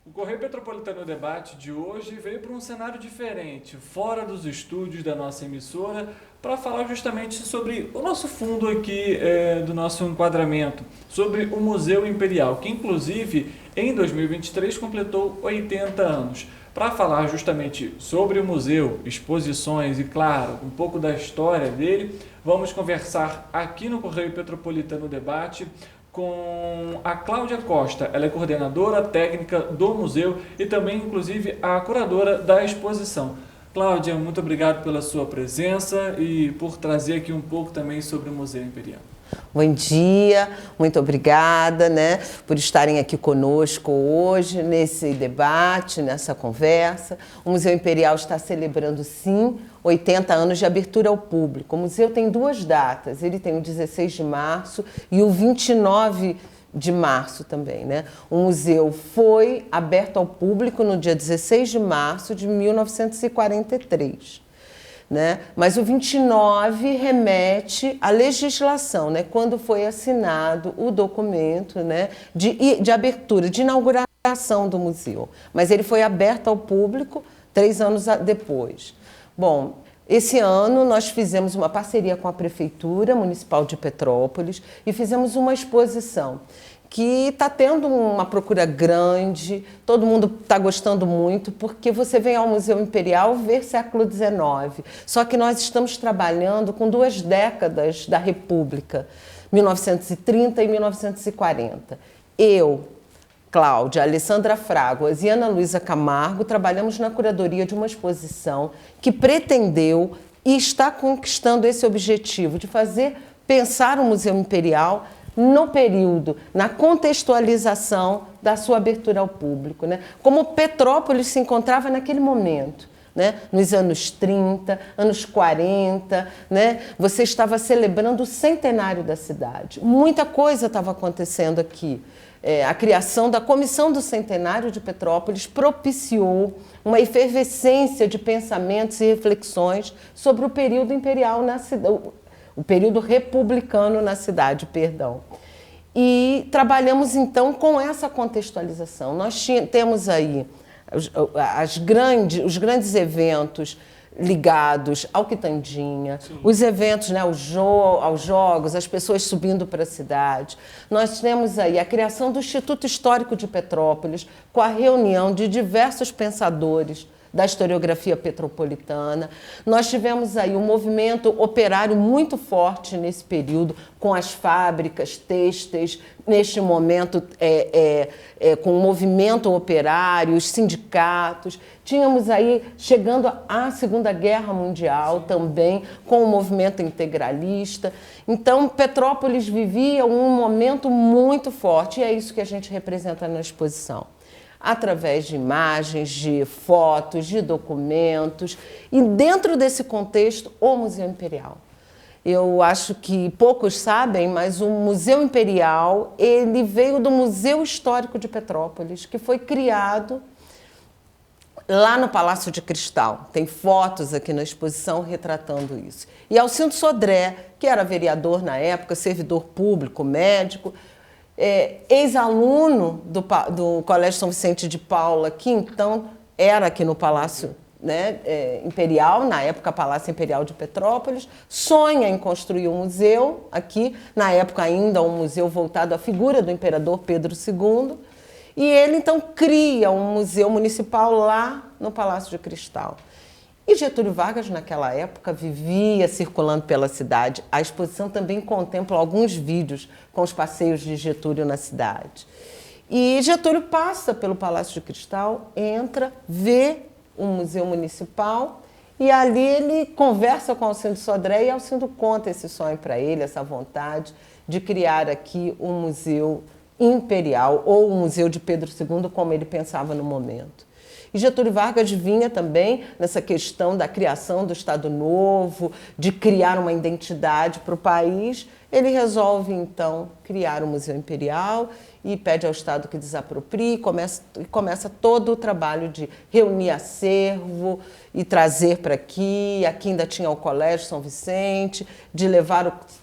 O Correio Petropolitano Debate de hoje veio para um cenário diferente, fora dos estúdios da nossa emissora, para falar justamente sobre o nosso fundo aqui do nosso enquadramento, sobre o Museu Imperial, que inclusive em 2023 completou 80 anos. Para falar justamente sobre o museu, exposições e, claro, um pouco da história dele, vamos conversar aqui no Correio Petropolitano Debate com a Cláudia Costa. Ela é coordenadora técnica do museu e também, inclusive, a curadora da exposição. Cláudia, muito obrigado pela sua presença e por trazer aqui um pouco também sobre o Museu Imperial. Bom dia, muito obrigada, né, por estarem aqui conosco hoje nesse debate, nessa conversa. O Museu Imperial está celebrando, sim, 80 anos de abertura ao público. O museu tem 2 datas, ele tem o 16 de março e o 29 de março também, né? O museu foi aberto ao público no dia 16 de março de 1943. Né? Mas o 29 remete à legislação, né? Quando foi assinado o documento, né? de abertura, de inauguração do museu. Mas ele foi aberto ao público 3 anos depois. Bom, esse ano nós fizemos uma parceria com a Prefeitura Municipal de Petrópolis e fizemos uma exposição que está tendo uma procura grande, todo mundo está gostando muito, porque você vem ao Museu Imperial ver século XIX. Só que nós estamos trabalhando com 2 décadas da República, 1930 e 1940. Eu, Cláudia, Alessandra Fraguas e Ana Luísa Camargo trabalhamos na curadoria de uma exposição que pretendeu e está conquistando esse objetivo de fazer pensar o Museu Imperial no período, na contextualização da sua abertura ao público, né? Como Petrópolis se encontrava naquele momento, né? Nos anos 30, anos 40, né? Você estava celebrando o centenário da cidade. Muita coisa estava acontecendo aqui. A criação da Comissão do Centenário de Petrópolis propiciou uma efervescência de pensamentos e reflexões sobre o período imperial na cidade, o período republicano na cidade, perdão. E trabalhamos, então, com essa contextualização. Nós temos aí os grandes eventos ligados ao Quitandinha, os eventos, né, aos jogos, as pessoas subindo para a cidade. Nós temos aí a criação do Instituto Histórico de Petrópolis, com a reunião de diversos pensadores da historiografia petropolitana. Nós tivemos aí um movimento operário muito forte nesse período, com as fábricas têxteis, neste momento com o movimento operário, os sindicatos. Tínhamos aí, chegando à Segunda Guerra Mundial também, com o movimento integralista. Então, Petrópolis vivia um momento muito forte, e é isso que a gente representa na exposição. Através de imagens, de fotos, de documentos, e dentro desse contexto, o Museu Imperial. Eu acho que poucos sabem, mas o Museu Imperial, ele veio do Museu Histórico de Petrópolis, que foi criado lá no Palácio de Cristal. Tem fotos aqui na exposição retratando isso. E Alcindo Sodré, que era vereador na época, servidor público, médico, ex-aluno do Colégio São Vicente de Paula, que então era aqui no Palácio, né, Imperial, na época Palácio Imperial de Petrópolis, sonha em construir um museu aqui, na época ainda um museu voltado à figura do imperador Pedro II, e ele então cria um museu municipal lá no Palácio de Cristal. E Getúlio Vargas, naquela época, vivia circulando pela cidade. A exposição também contempla alguns vídeos com os passeios de Getúlio na cidade. E Getúlio passa pelo Palácio de Cristal, entra, vê o Museu Municipal e ali ele conversa com Alcindo Sodré e Alcindo conta esse sonho para ele, essa vontade de criar aqui um Museu Imperial ou um Museu de Pedro II, como ele pensava no momento. E Getúlio Vargas vinha também nessa questão da criação do Estado Novo, de criar uma identidade para o país. Ele resolve, então, criar o Museu Imperial e pede ao Estado que desaproprie, e começa todo o trabalho de reunir acervo e trazer para aqui. Aqui ainda tinha o Colégio São Vicente, de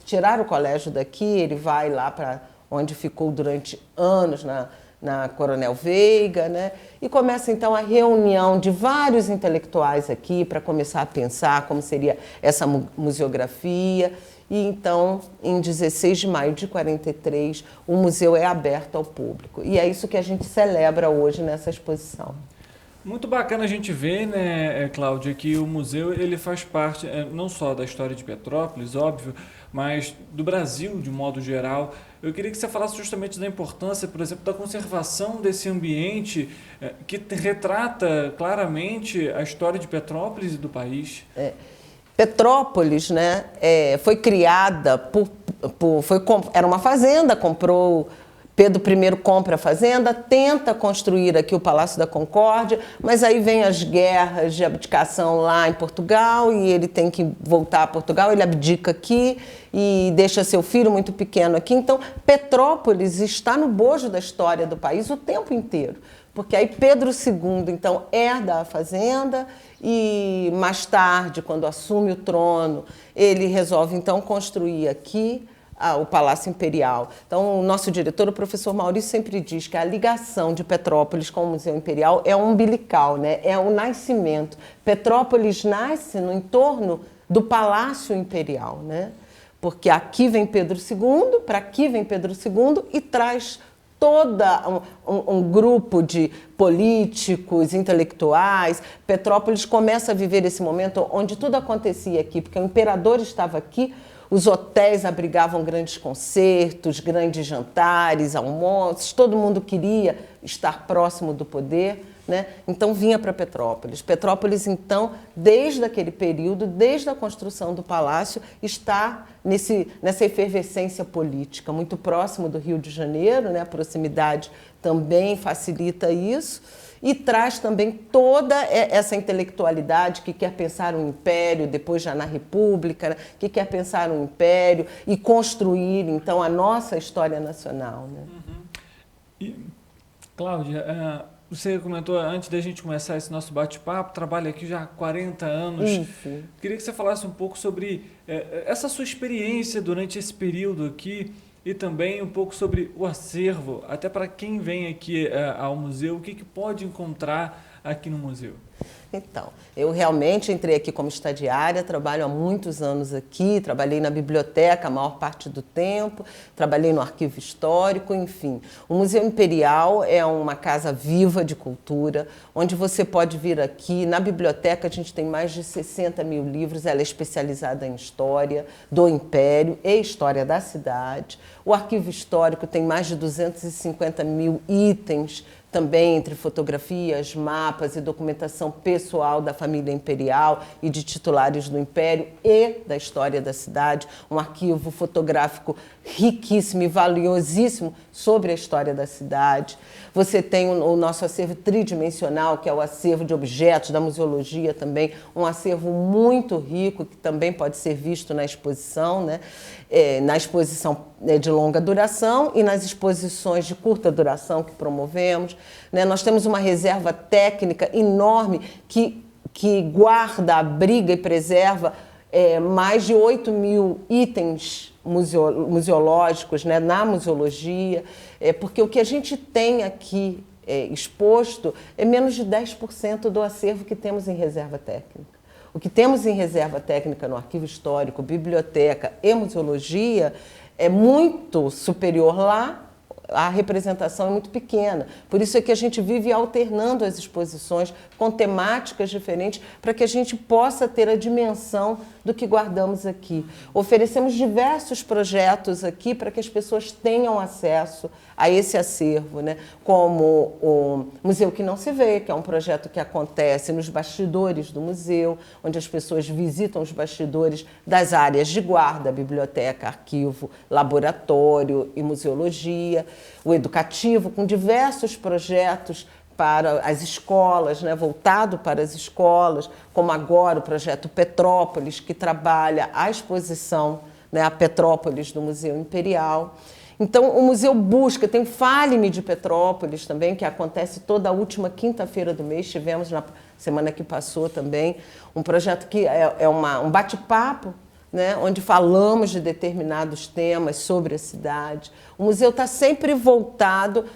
tirar o colégio daqui, ele vai lá para onde ficou durante anos, na Coronel Veiga, né? E começa então a reunião de vários intelectuais aqui para começar a pensar como seria essa museografia. E então, em 16 de maio de 43, o museu é aberto ao público. E é isso que a gente celebra hoje nessa exposição. Muito bacana a gente ver, né, Cláudia, que o museu ele faz parte não só da história de Petrópolis, óbvio, mas do Brasil de modo geral. Eu queria que você falasse justamente da importância, por exemplo, da conservação desse ambiente que retrata claramente a história de Petrópolis e do país. Petrópolis, né, foi criada era uma fazenda, Pedro I compra a fazenda, tenta construir aqui o Palácio da Concórdia, mas aí vem as guerras de abdicação lá em Portugal e ele tem que voltar a Portugal, ele abdica aqui e deixa seu filho muito pequeno aqui. Então, Petrópolis está no bojo da história do país o tempo inteiro, porque aí Pedro II, então, herda a fazenda e mais tarde, quando assume o trono, ele resolve, então, construir aqui o Palácio Imperial. Então, o nosso diretor, o professor Maurício, sempre diz que a ligação de Petrópolis com o Museu Imperial é umbilical, né? É o nascimento. Petrópolis nasce no entorno do Palácio Imperial, né? Porque aqui vem Pedro II, para aqui vem Pedro II e traz todo um grupo de políticos, intelectuais. Petrópolis começa a viver esse momento onde tudo acontecia aqui, porque o imperador estava aqui. Os hotéis abrigavam grandes concertos, grandes jantares, almoços, todo mundo queria estar próximo do poder, né? Então vinha para Petrópolis. Petrópolis, então, desde aquele período, desde a construção do palácio, está nessa efervescência política, muito próximo do Rio de Janeiro, né? A proximidade também facilita isso. E traz também toda essa intelectualidade que quer pensar um império, depois já na República, né? Que quer pensar um império e construir, então, a nossa história nacional, né? E, Cláudia, você comentou, antes da gente começar esse nosso bate-papo, trabalha aqui já há 40 anos. Isso. Queria que você falasse um pouco sobre essa sua experiência durante esse período aqui, e também um pouco sobre o acervo, até para quem vem aqui ao museu, o que pode encontrar aqui no museu? Então, eu realmente entrei aqui como estagiária, trabalho há muitos anos aqui, trabalhei na biblioteca a maior parte do tempo, trabalhei no arquivo histórico, enfim. O Museu Imperial é uma casa viva de cultura, onde você pode vir aqui. Na biblioteca a gente tem mais de 60 mil livros, ela é especializada em história do Império e história da cidade. O arquivo histórico tem mais de 250 mil itens, também entre fotografias, mapas e documentação pessoal da família imperial e de titulares do Império e da história da cidade. Um arquivo fotográfico riquíssimo e valiosíssimo sobre a história da cidade. Você tem o nosso acervo tridimensional, que é o acervo de objetos da museologia também, um acervo muito rico, que também pode ser visto na exposição, né? Na exposição de longa duração e nas exposições de curta duração que promovemos, né? Nós temos uma reserva técnica enorme que guarda, abriga e preserva mais de 8 mil itens museológicos, né? Na museologia, porque o que a gente tem aqui exposto é menos de 10% do acervo que temos em reserva técnica. O que temos em reserva técnica no arquivo histórico, biblioteca e museologia é muito superior lá, a representação é muito pequena. Por isso é que a gente vive alternando as exposições com temáticas diferentes para que a gente possa ter a dimensão do que guardamos aqui. Oferecemos diversos projetos aqui para que as pessoas tenham acesso a esse acervo, né? Como o Museu que Não Se Vê, que é um projeto que acontece nos bastidores do museu, onde as pessoas visitam os bastidores das áreas de guarda, biblioteca, arquivo, laboratório e museologia. O educativo, com diversos projetos para as escolas, né, voltado para as escolas, como agora o projeto Petrópolis, que trabalha a exposição, né, a Petrópolis do Museu Imperial. Então, o museu busca, tem o Fale-me de Petrópolis também, que acontece toda a última quinta-feira do mês, tivemos na semana que passou também, um projeto que é um bate-papo, né, onde falamos de determinados temas sobre a cidade. O museu está sempre voltado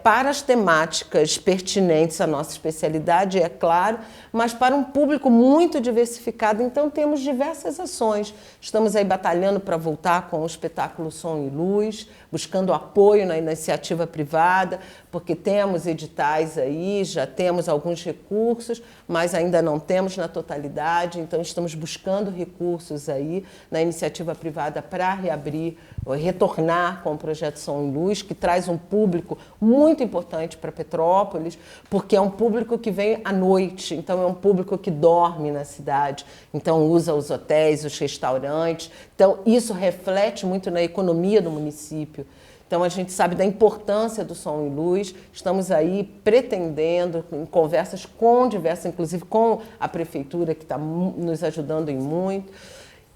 para as temáticas pertinentes à nossa especialidade, é claro, mas para um público muito diversificado. Então, temos diversas ações. Estamos aí batalhando para voltar com o espetáculo Som e Luz, buscando apoio na iniciativa privada, porque temos editais aí, já temos alguns recursos, mas ainda não temos na totalidade. Então, estamos buscando recursos aí na iniciativa privada para reabrir, retornar com o projeto Som e Luz, que traz um público muito importante para Petrópolis, porque é um público que vem à noite, então é um público que dorme na cidade, então usa os hotéis, os restaurantes, então isso reflete muito na economia do município. Então a gente sabe da importância do Som e Luz, estamos aí pretendendo, em conversas com diversas, inclusive com a prefeitura, que está nos ajudando em muito.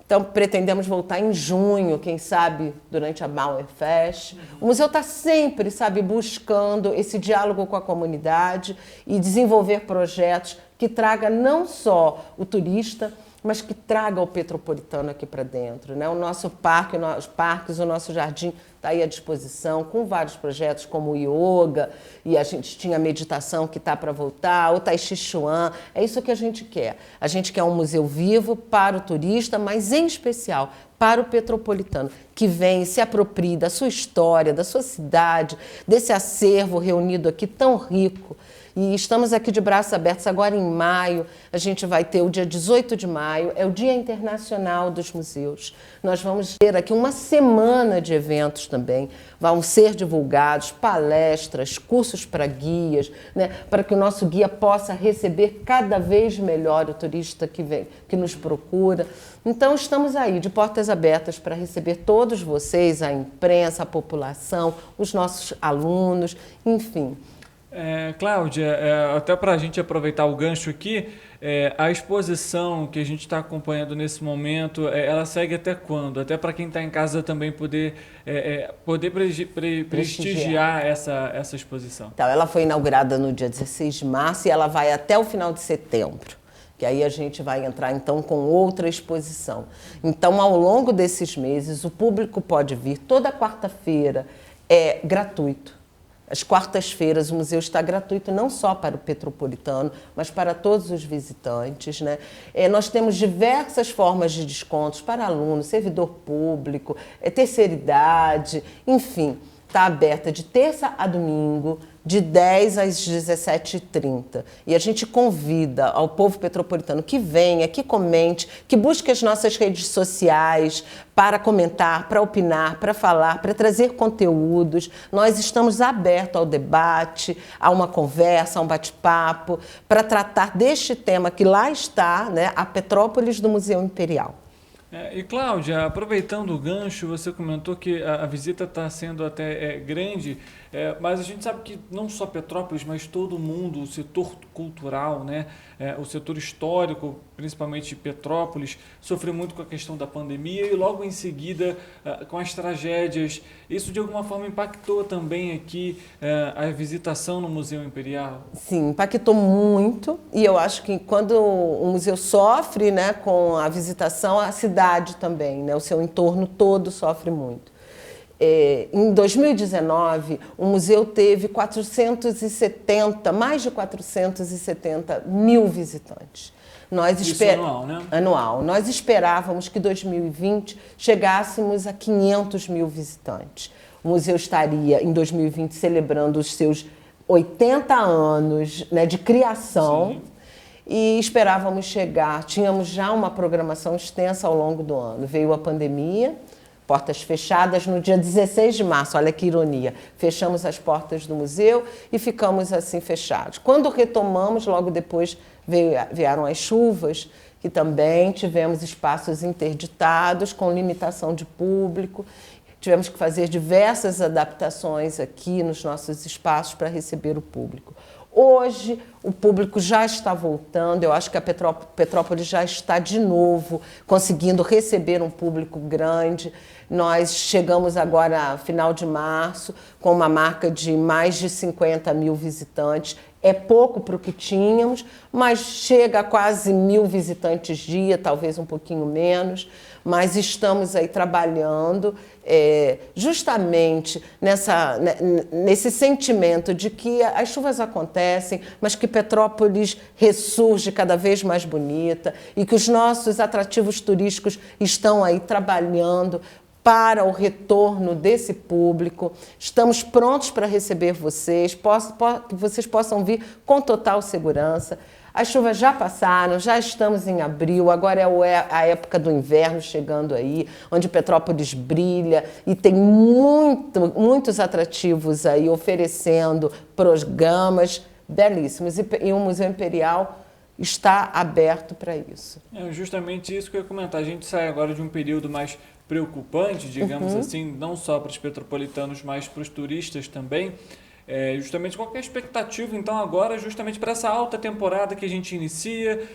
Então, pretendemos voltar em junho, quem sabe, durante a Bauer Fest. O museu está sempre, sabe, buscando esse diálogo com a comunidade e desenvolver projetos que traga não só o turista, mas que traga o petropolitano aqui para dentro, né? O nosso parque, os parques, o nosso jardim está aí à disposição, com vários projetos como o yoga, e a gente tinha a meditação que está para voltar, o Tai Chi Chuan. É isso que a gente quer. A gente quer um museu vivo para o turista, mas em especial para o petropolitano, que vem e se aproprie da sua história, da sua cidade, desse acervo reunido aqui tão rico. E estamos aqui de braços abertos. Agora em maio, a gente vai ter o dia 18 de maio, é o Dia Internacional dos Museus. Nós vamos ter aqui uma semana de eventos também. Vão ser divulgados palestras, cursos para guias, né, para que o nosso guia possa receber cada vez melhor o turista que vem, que nos procura. Então estamos aí de portas abertas para receber todos vocês, a imprensa, a população, os nossos alunos, enfim. Cláudia, até para a gente aproveitar o gancho aqui, a exposição que a gente está acompanhando nesse momento, ela segue até quando? Até para quem está em casa também poder prestigiar essa exposição. Então, ela foi inaugurada no dia 16 de março e ela vai até o final de setembro. Que aí a gente vai entrar então com outra exposição. Então, ao longo desses meses, o público pode vir toda quarta-feira, é gratuito. Às quartas-feiras o museu está gratuito não só para o petropolitano, mas para todos os visitantes, né? Nós temos diversas formas de descontos para aluno, servidor público, terceira idade, enfim. Está aberta de terça a domingo, de 10 às 17h30. E a gente convida ao povo petropolitano que venha, que comente, que busque as nossas redes sociais para comentar, para opinar, para falar, para trazer conteúdos. Nós estamos abertos ao debate, a uma conversa, a um bate-papo, para tratar deste tema que lá está, né, a Petrópolis do Museu Imperial. E Cláudia, aproveitando o gancho, você comentou que a visita está sendo até grande, mas a gente sabe que não só Petrópolis, mas todo mundo, o setor cultural, né, o setor histórico, principalmente Petrópolis, sofreu muito com a questão da pandemia e logo em seguida com as tragédias. Isso de alguma forma impactou também aqui a visitação no Museu Imperial? Sim, impactou muito, e eu acho que quando o museu sofre, né, com a visitação, a cidade também, né, o seu entorno todo sofre muito. Em 2019, o museu teve mais de 470 mil visitantes. Isso anual, né? Anual. Nós esperávamos que em 2020 chegássemos a 500 mil visitantes. O museu estaria, em 2020, celebrando os seus 80 anos, né, de criação. Sim. E esperávamos chegar, tínhamos já uma programação extensa ao longo do ano. Veio a pandemia, portas fechadas no dia 16 de março, olha que ironia. Fechamos as portas do museu e ficamos assim fechados. Quando retomamos, logo depois vieram as chuvas, que também tivemos espaços interditados, com limitação de público. Tivemos que fazer diversas adaptações aqui nos nossos espaços para receber o público. Hoje, o público já está voltando, eu acho que a Petrópolis já está de novo conseguindo receber um público grande. Nós chegamos agora, final de março, com uma marca de mais de 50 mil visitantes É pouco para o que tínhamos, mas chega a quase 1.000 visitantes dia, talvez um pouquinho menos. Mas estamos aí trabalhando justamente nesse sentimento de que as chuvas acontecem, mas que Petrópolis ressurge cada vez mais bonita e que os nossos atrativos turísticos estão aí trabalhando para o retorno desse público. Estamos prontos para receber vocês, que vocês possam vir com total segurança. As chuvas já passaram, já estamos em abril, agora é a época do inverno chegando aí, onde Petrópolis brilha e tem muitos atrativos aí oferecendo programas belíssimos. E o Museu Imperial está aberto para isso. É justamente isso que eu ia comentar. A gente sai agora de um período mais preocupante, digamos assim, não só para os petropolitanos, mas para os turistas também. Justamente qual que é a expectativa, então, agora, justamente para essa alta temporada que a gente inicia,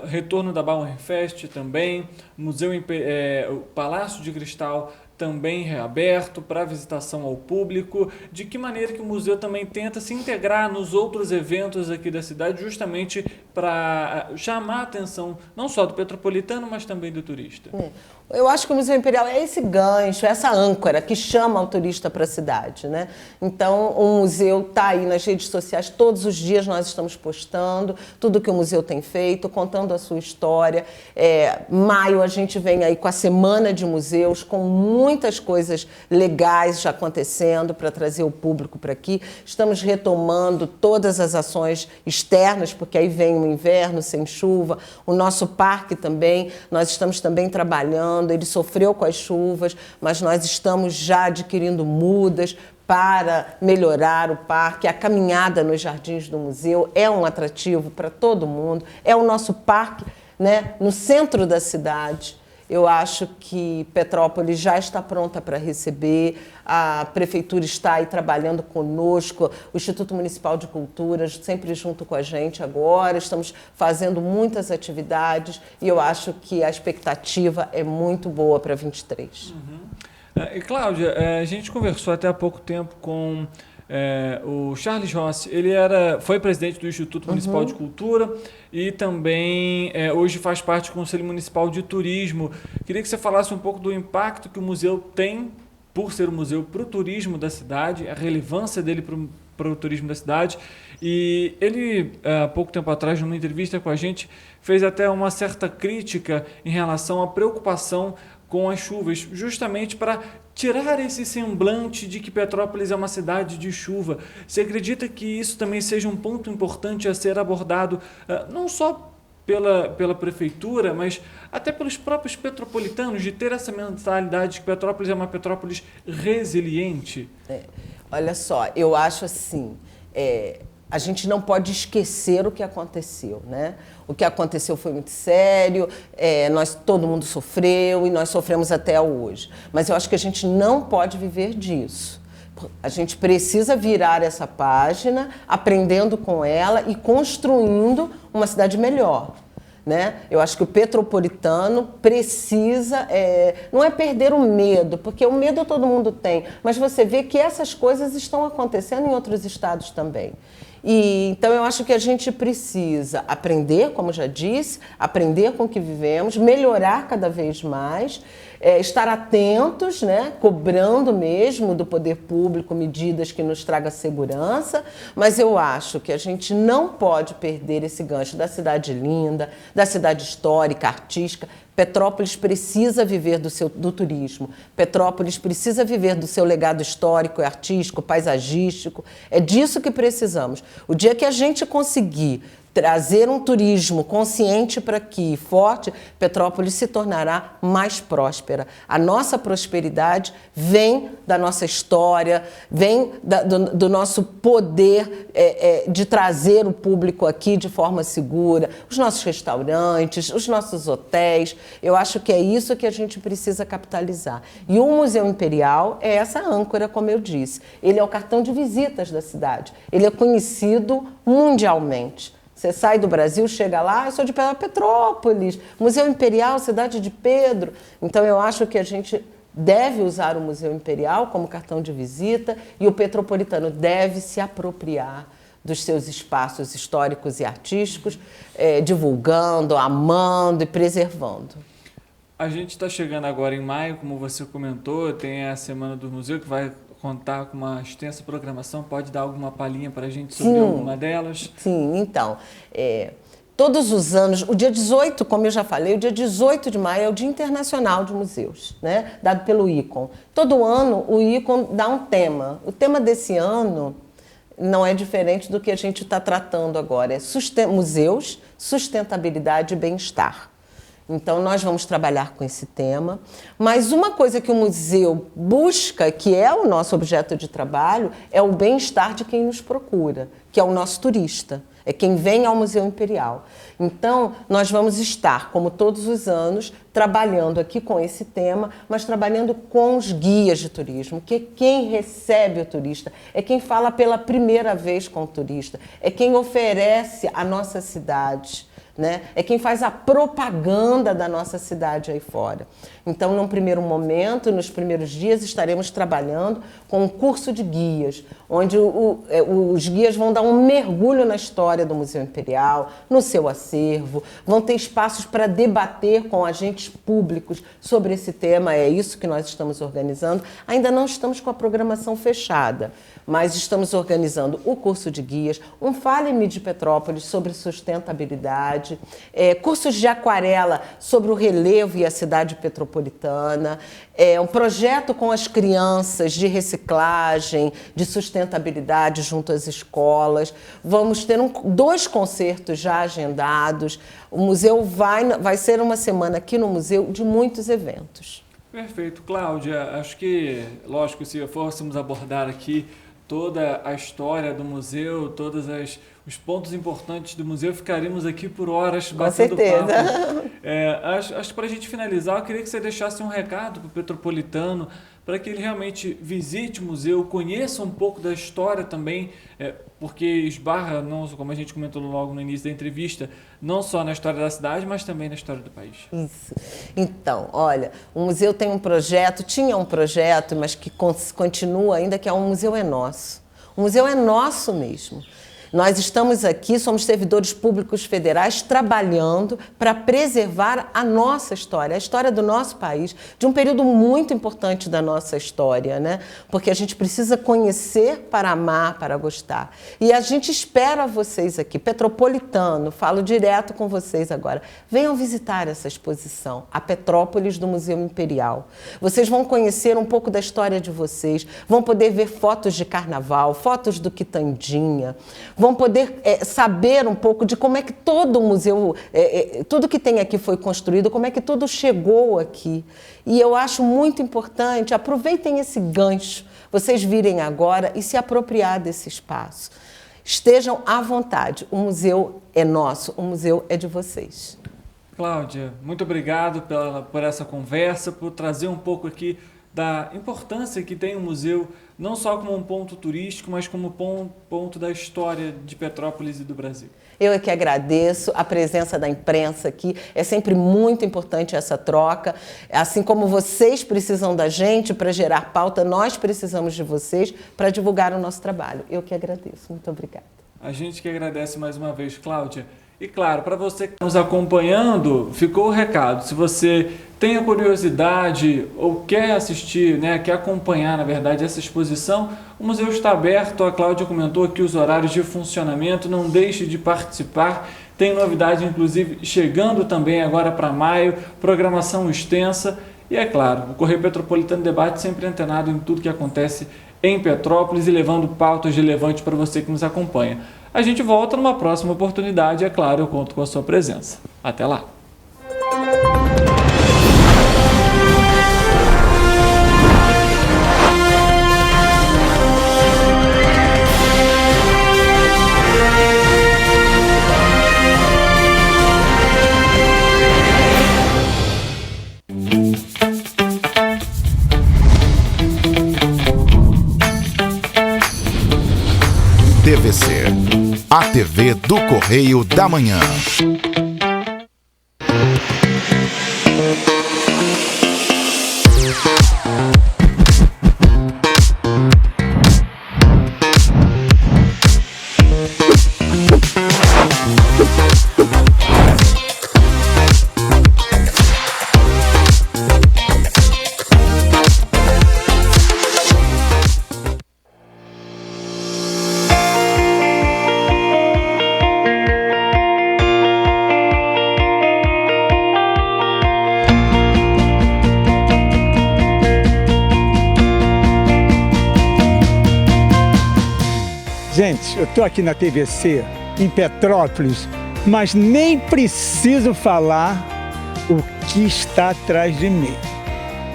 retorno da Bauernfest também, o Palácio de Cristal também reaberto para visitação ao público. De que maneira que o museu também tenta se integrar nos outros eventos aqui da cidade, justamente para chamar a atenção não só do petropolitano, mas também do turista? Eu acho que o Museu Imperial é esse gancho, essa âncora que chama o turista para a cidade, né? Então, o museu está aí nas redes sociais, todos os dias nós estamos postando tudo que o museu tem feito, contando a sua história. Maio a gente vem aí com a Semana de Museus, com muitas coisas legais já acontecendo para trazer o público para aqui. Estamos retomando todas as ações externas, porque aí vem o inverno sem chuva, o nosso parque também, nós estamos também trabalhando. Ele sofreu com as chuvas, mas nós estamos já adquirindo mudas para melhorar o parque. A caminhada nos jardins do museu é um atrativo para todo mundo. É o nosso parque, né, no centro da cidade. Eu acho que Petrópolis já está pronta para receber, a Prefeitura está aí trabalhando conosco, o Instituto Municipal de Cultura sempre junto com a gente agora, estamos fazendo muitas atividades e eu acho que a expectativa é muito boa para 23. E Cláudia, a gente conversou até há pouco tempo com o Charles Rossi. Ele foi presidente do Instituto Municipal de Cultura e também hoje faz parte do Conselho Municipal de Turismo. Queria que você falasse um pouco do impacto que o museu tem, por ser um museu, para o turismo da cidade, a relevância dele para o turismo da cidade. E ele, há pouco tempo atrás, numa entrevista com a gente, fez até uma certa crítica em relação à preocupação com as chuvas, justamente para tirar esse semblante de que Petrópolis é uma cidade de chuva. Você acredita que isso também seja um ponto importante a ser abordado, não só pela prefeitura, mas até pelos próprios petropolitanos, de ter essa mentalidade de que Petrópolis é uma Petrópolis resiliente? Olha só, eu acho assim, a gente não pode esquecer o que aconteceu, né? O que aconteceu foi muito sério, todo mundo sofreu e nós sofremos até hoje. Mas eu acho que a gente não pode viver disso. A gente precisa virar essa página, aprendendo com ela e construindo uma cidade melhor. Né? Eu acho que o petropolitano precisa, não é perder o medo, porque o medo todo mundo tem, mas você vê que essas coisas estão acontecendo em outros estados também. Então eu acho que a gente precisa aprender, como já disse, aprender com o que vivemos, melhorar cada vez mais, estar atentos, né, cobrando mesmo do poder público medidas que nos tragam segurança, mas eu acho que a gente não pode perder esse gancho da cidade linda, da cidade histórica, artística. Petrópolis precisa viver do turismo, Petrópolis precisa viver do seu legado histórico, artístico, paisagístico, é disso que precisamos. O dia que a gente conseguir trazer um turismo consciente para aqui, forte, Petrópolis se tornará mais próspera. A nossa prosperidade vem da nossa história, vem do nosso poder de trazer o público aqui de forma segura, os nossos restaurantes, os nossos hotéis. Eu acho que é isso que a gente precisa capitalizar. E o Museu Imperial é essa âncora, como eu disse. Ele é o cartão de visitas da cidade. Ele é conhecido mundialmente. Você sai do Brasil, chega lá, eu sou de Petrópolis, Museu Imperial, Cidade de Pedro. Então eu acho que a gente deve usar o Museu Imperial como cartão de visita e o petropolitano deve se apropriar dos seus espaços históricos e artísticos, divulgando, amando e preservando. A gente está chegando agora em maio, como você comentou, tem a Semana do Museu que vai contar com uma extensa programação. Pode dar alguma palhinha para a gente sobre alguma delas? Sim, então, todos os anos, o dia 18, como eu já falei, o dia 18 de maio é o Dia Internacional de Museus, né? Dado pelo ICOM. Todo ano o ICOM dá um tema. O tema desse ano não é diferente do que a gente está tratando agora, é museus, sustentabilidade e bem-estar. Então, nós vamos trabalhar com esse tema. Mas uma coisa que o museu busca, que é o nosso objeto de trabalho, é o bem-estar de quem nos procura, que é o nosso turista, é quem vem ao Museu Imperial. Então, nós vamos estar, como todos os anos, trabalhando aqui com esse tema, mas trabalhando com os guias de turismo, que é quem recebe o turista, é quem fala pela primeira vez com o turista, é quem oferece a nossa cidade, né? É quem faz a propaganda da nossa cidade aí fora. Então, num primeiro momento, nos primeiros dias, estaremos trabalhando com um curso de guias, onde os guias vão dar um mergulho na história do Museu Imperial, no seu acervo, vão ter espaços para debater com agentes públicos sobre esse tema, é isso que nós estamos organizando. Ainda não estamos com a programação fechada, mas estamos organizando o curso de guias, um Fale-me de Petrópolis sobre sustentabilidade, cursos de aquarela sobre o relevo e a cidade petropolitana, um projeto com as crianças de reciclagem, de sustentabilidade junto às escolas. Vamos ter 2 concertos já agendados. O museu vai ser uma semana aqui no museu de muitos eventos. Perfeito, Cláudia. Acho que, lógico, se fôssemos abordar aqui toda a história do museu, todos os pontos importantes do museu, ficaríamos aqui por horas batendo papo. Acho que para a gente finalizar, eu queria que você deixasse um recado para o petropolitano, para que ele realmente visite o museu, conheça um pouco da história também, porque esbarra, não, como a gente comentou logo no início da entrevista, não só na história da cidade, mas também na história do país. Isso. Então, olha, o museu tem tinha um projeto, mas que continua ainda, que é um Museu é Nosso. O museu é nosso mesmo. Nós estamos aqui, somos servidores públicos federais, trabalhando para preservar a nossa história, a história do nosso país, de um período muito importante da nossa história, né? Porque a gente precisa conhecer para amar, para gostar. E a gente espera vocês aqui, petropolitano, falo direto com vocês agora. Venham visitar essa exposição, a Petrópolis do Museu Imperial. Vocês vão conhecer um pouco da história de vocês, vão poder ver fotos de carnaval, fotos do Quitandinha, vão poder saber um pouco de como é que todo o museu, tudo que tem aqui foi construído, como é que tudo chegou aqui. E eu acho muito importante, aproveitem esse gancho, vocês virem agora e se apropriar desse espaço. Estejam à vontade, o museu é nosso, o museu é de vocês. Cláudia, muito obrigado por essa conversa, por trazer um pouco aqui da importância que tem o museu, não só como um ponto turístico, mas como ponto da história de Petrópolis e do Brasil. Eu é que agradeço a presença da imprensa aqui, é sempre muito importante essa troca, assim como vocês precisam da gente para gerar pauta, nós precisamos de vocês para divulgar o nosso trabalho. Eu que agradeço, muito obrigada. A gente que agradece mais uma vez, Cláudia. E claro, para você que está nos acompanhando, ficou o recado. Se você tem a curiosidade ou quer assistir, quer acompanhar, na verdade, essa exposição, o museu está aberto. A Cláudia comentou aqui os horários de funcionamento, não deixe de participar. Tem novidade, inclusive, chegando também agora para maio, programação extensa. E é claro, o Correio Petropolitano Debate sempre antenado em tudo que acontece em Petrópolis e levando pautas relevantes para você que nos acompanha. A gente volta numa próxima oportunidade, é claro, eu conto com a sua presença. Até lá! TVC, a TV do Correio da Manhã. Gente, eu estou aqui na TVC, em Petrópolis, mas nem preciso falar o que está atrás de mim.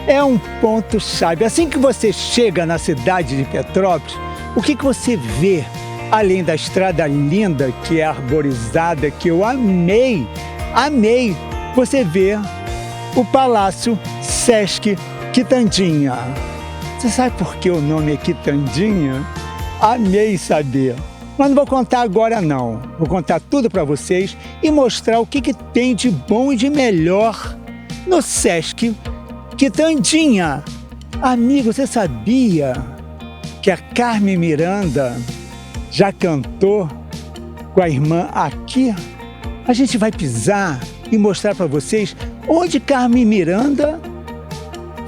É um ponto-chave. Assim que você chega na cidade de Petrópolis, o que você vê? Além da estrada linda, que é arborizada, que eu amei, você vê o Palácio Sesc Quitandinha. Você sabe por que o nome é Quitandinha? Amei saber. Mas não vou contar agora não. Vou contar tudo para vocês e mostrar o que tem de bom e de melhor no Sesc Quitandinha. Amigo, você sabia que a Carmen Miranda já cantou com a irmã aqui? A gente vai pisar e mostrar para vocês onde Carmen Miranda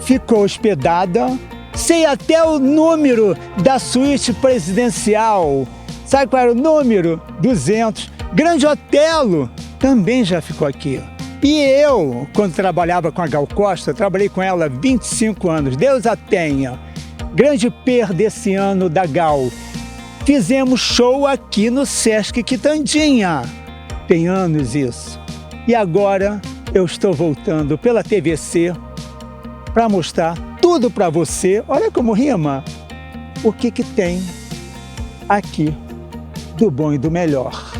ficou hospedada. Sei até o número da suíte presidencial. Sabe qual era o número? 200. Grande Otelo também já ficou aqui. E eu, quando trabalhava com a Gal Costa, trabalhei com ela 25 anos. Deus a tenha. Grande perda desse ano da Gal. Fizemos show aqui no Sesc Quitandinha. Tem anos isso. E agora eu estou voltando pela TVC para mostrar tudo para você. Olha como rima. O que tem aqui do bom e do melhor.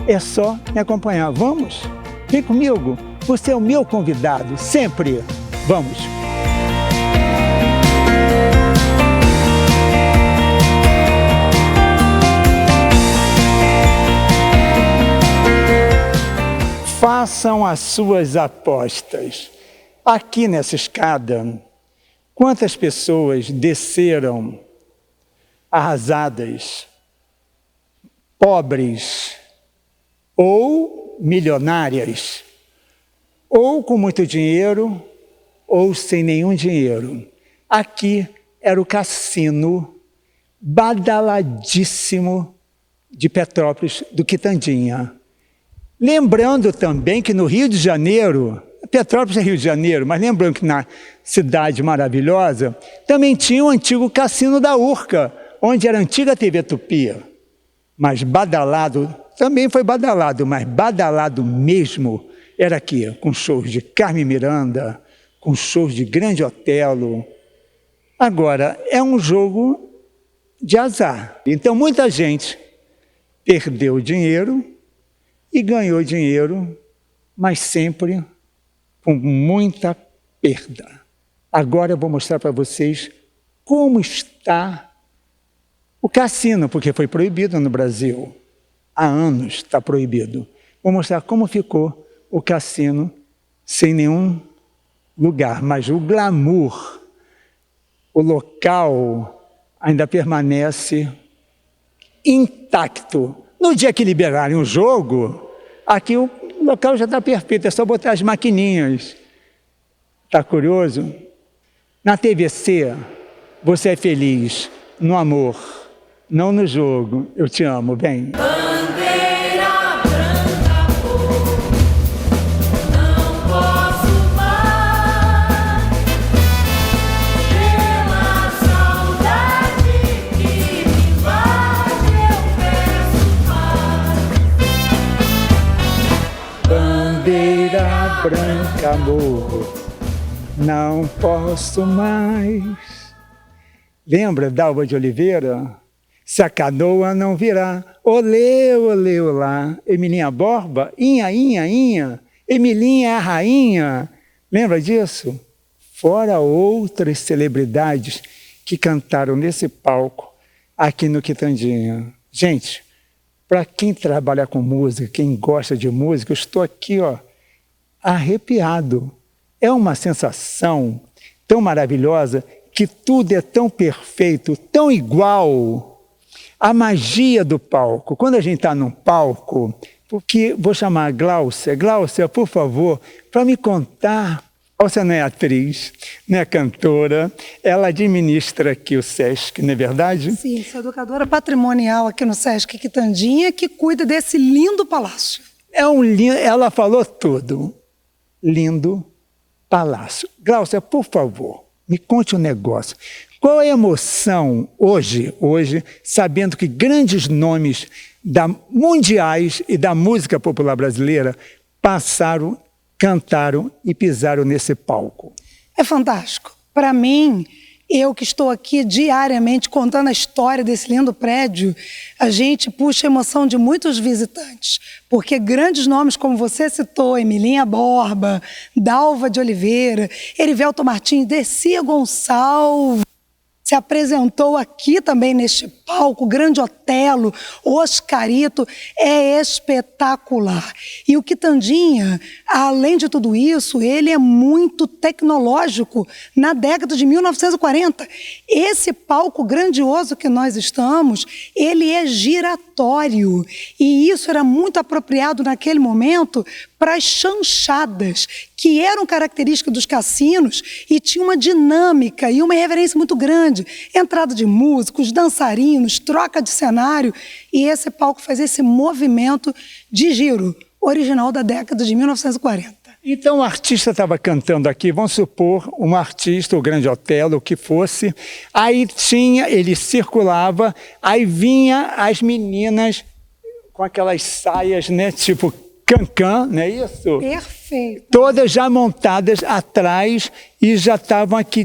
É só me acompanhar. Vamos? Vem comigo. Você é o meu convidado, sempre. Vamos. Façam as suas apostas. Aqui nessa escada, quantas pessoas desceram arrasadas, pobres ou milionárias, ou com muito dinheiro ou sem nenhum dinheiro? Aqui era o cassino badaladíssimo de Petrópolis, do Quitandinha. Lembrando também que no Rio de Janeiro, Petrópolis é Rio de Janeiro, mas lembrando que na cidade maravilhosa, também tinha o antigo Cassino da Urca, onde era a antiga TV Tupi. Mas badalado, também foi badalado, mas badalado mesmo era aqui, com shows de Carmen Miranda, com shows de Grande Otelo. Agora, é um jogo de azar. Então, muita gente perdeu dinheiro e ganhou dinheiro, mas sempre com muita perda. Agora eu vou mostrar para vocês como está o cassino, porque foi proibido no Brasil. Há anos está proibido. Vou mostrar como ficou o cassino sem nenhum lugar, mas o glamour, o local ainda permanece intacto. No dia que liberarem o jogo, aqui o local já está perfeito, é só botar as maquininhas. Está curioso? Na TVC, você é feliz no amor, não no jogo. Eu te amo, bem. Branca, amor, não posso mais. Lembra Dalva de Oliveira? Se a canoa não virá, olê, olê, olá. Emilinha Borba, inha, inha, inha. Emilinha é a rainha. Lembra disso? Fora outras celebridades que cantaram nesse palco aqui no Quitandinha. Gente, para quem trabalha com música, quem gosta de música, eu estou aqui, ó, arrepiado. É uma sensação tão maravilhosa que tudo é tão perfeito, tão igual. A magia do palco. Quando a gente está num palco, porque vou chamar a Gláucia. Gláucia, por favor, para me contar. Você não é atriz, não é cantora, ela administra aqui o Sesc, não é verdade? Sim, sou educadora patrimonial aqui no Sesc Quitandinha, que cuida desse lindo palácio. É um lindo, ela falou tudo. Lindo palácio. Gláucia, por favor, me conte um negócio. Qual é a emoção hoje, sabendo que grandes nomes mundiais e da música popular brasileira passaram, cantaram e pisaram nesse palco? É fantástico. Para mim, eu que estou aqui diariamente contando a história desse lindo prédio, a gente puxa a emoção de muitos visitantes, porque grandes nomes como você citou, Emilinha Borba, Dalva de Oliveira, Erivelto Martins, Dercia Gonçalves, se apresentou aqui também neste palco, Grande Otelo, Oscarito, é espetacular. E o Quitandinha, além de tudo isso, ele é muito tecnológico na década de 1940. Esse palco grandioso que nós estamos, ele é giratório. E isso era muito apropriado naquele momento para as chanchadas, que eram características dos cassinos e tinha uma dinâmica e uma reverência muito grande. Entrada de músicos, dançarinos, troca de cenário, e esse palco faz esse movimento de giro, original da década de 1940. Então o artista estava cantando aqui, vamos supor, um artista, o Grande Otelo, o que fosse, aí ele circulava, aí vinha as meninas com aquelas saias, né, tipo cancan, não é isso? Perfeito. Todas já montadas atrás e já estavam aqui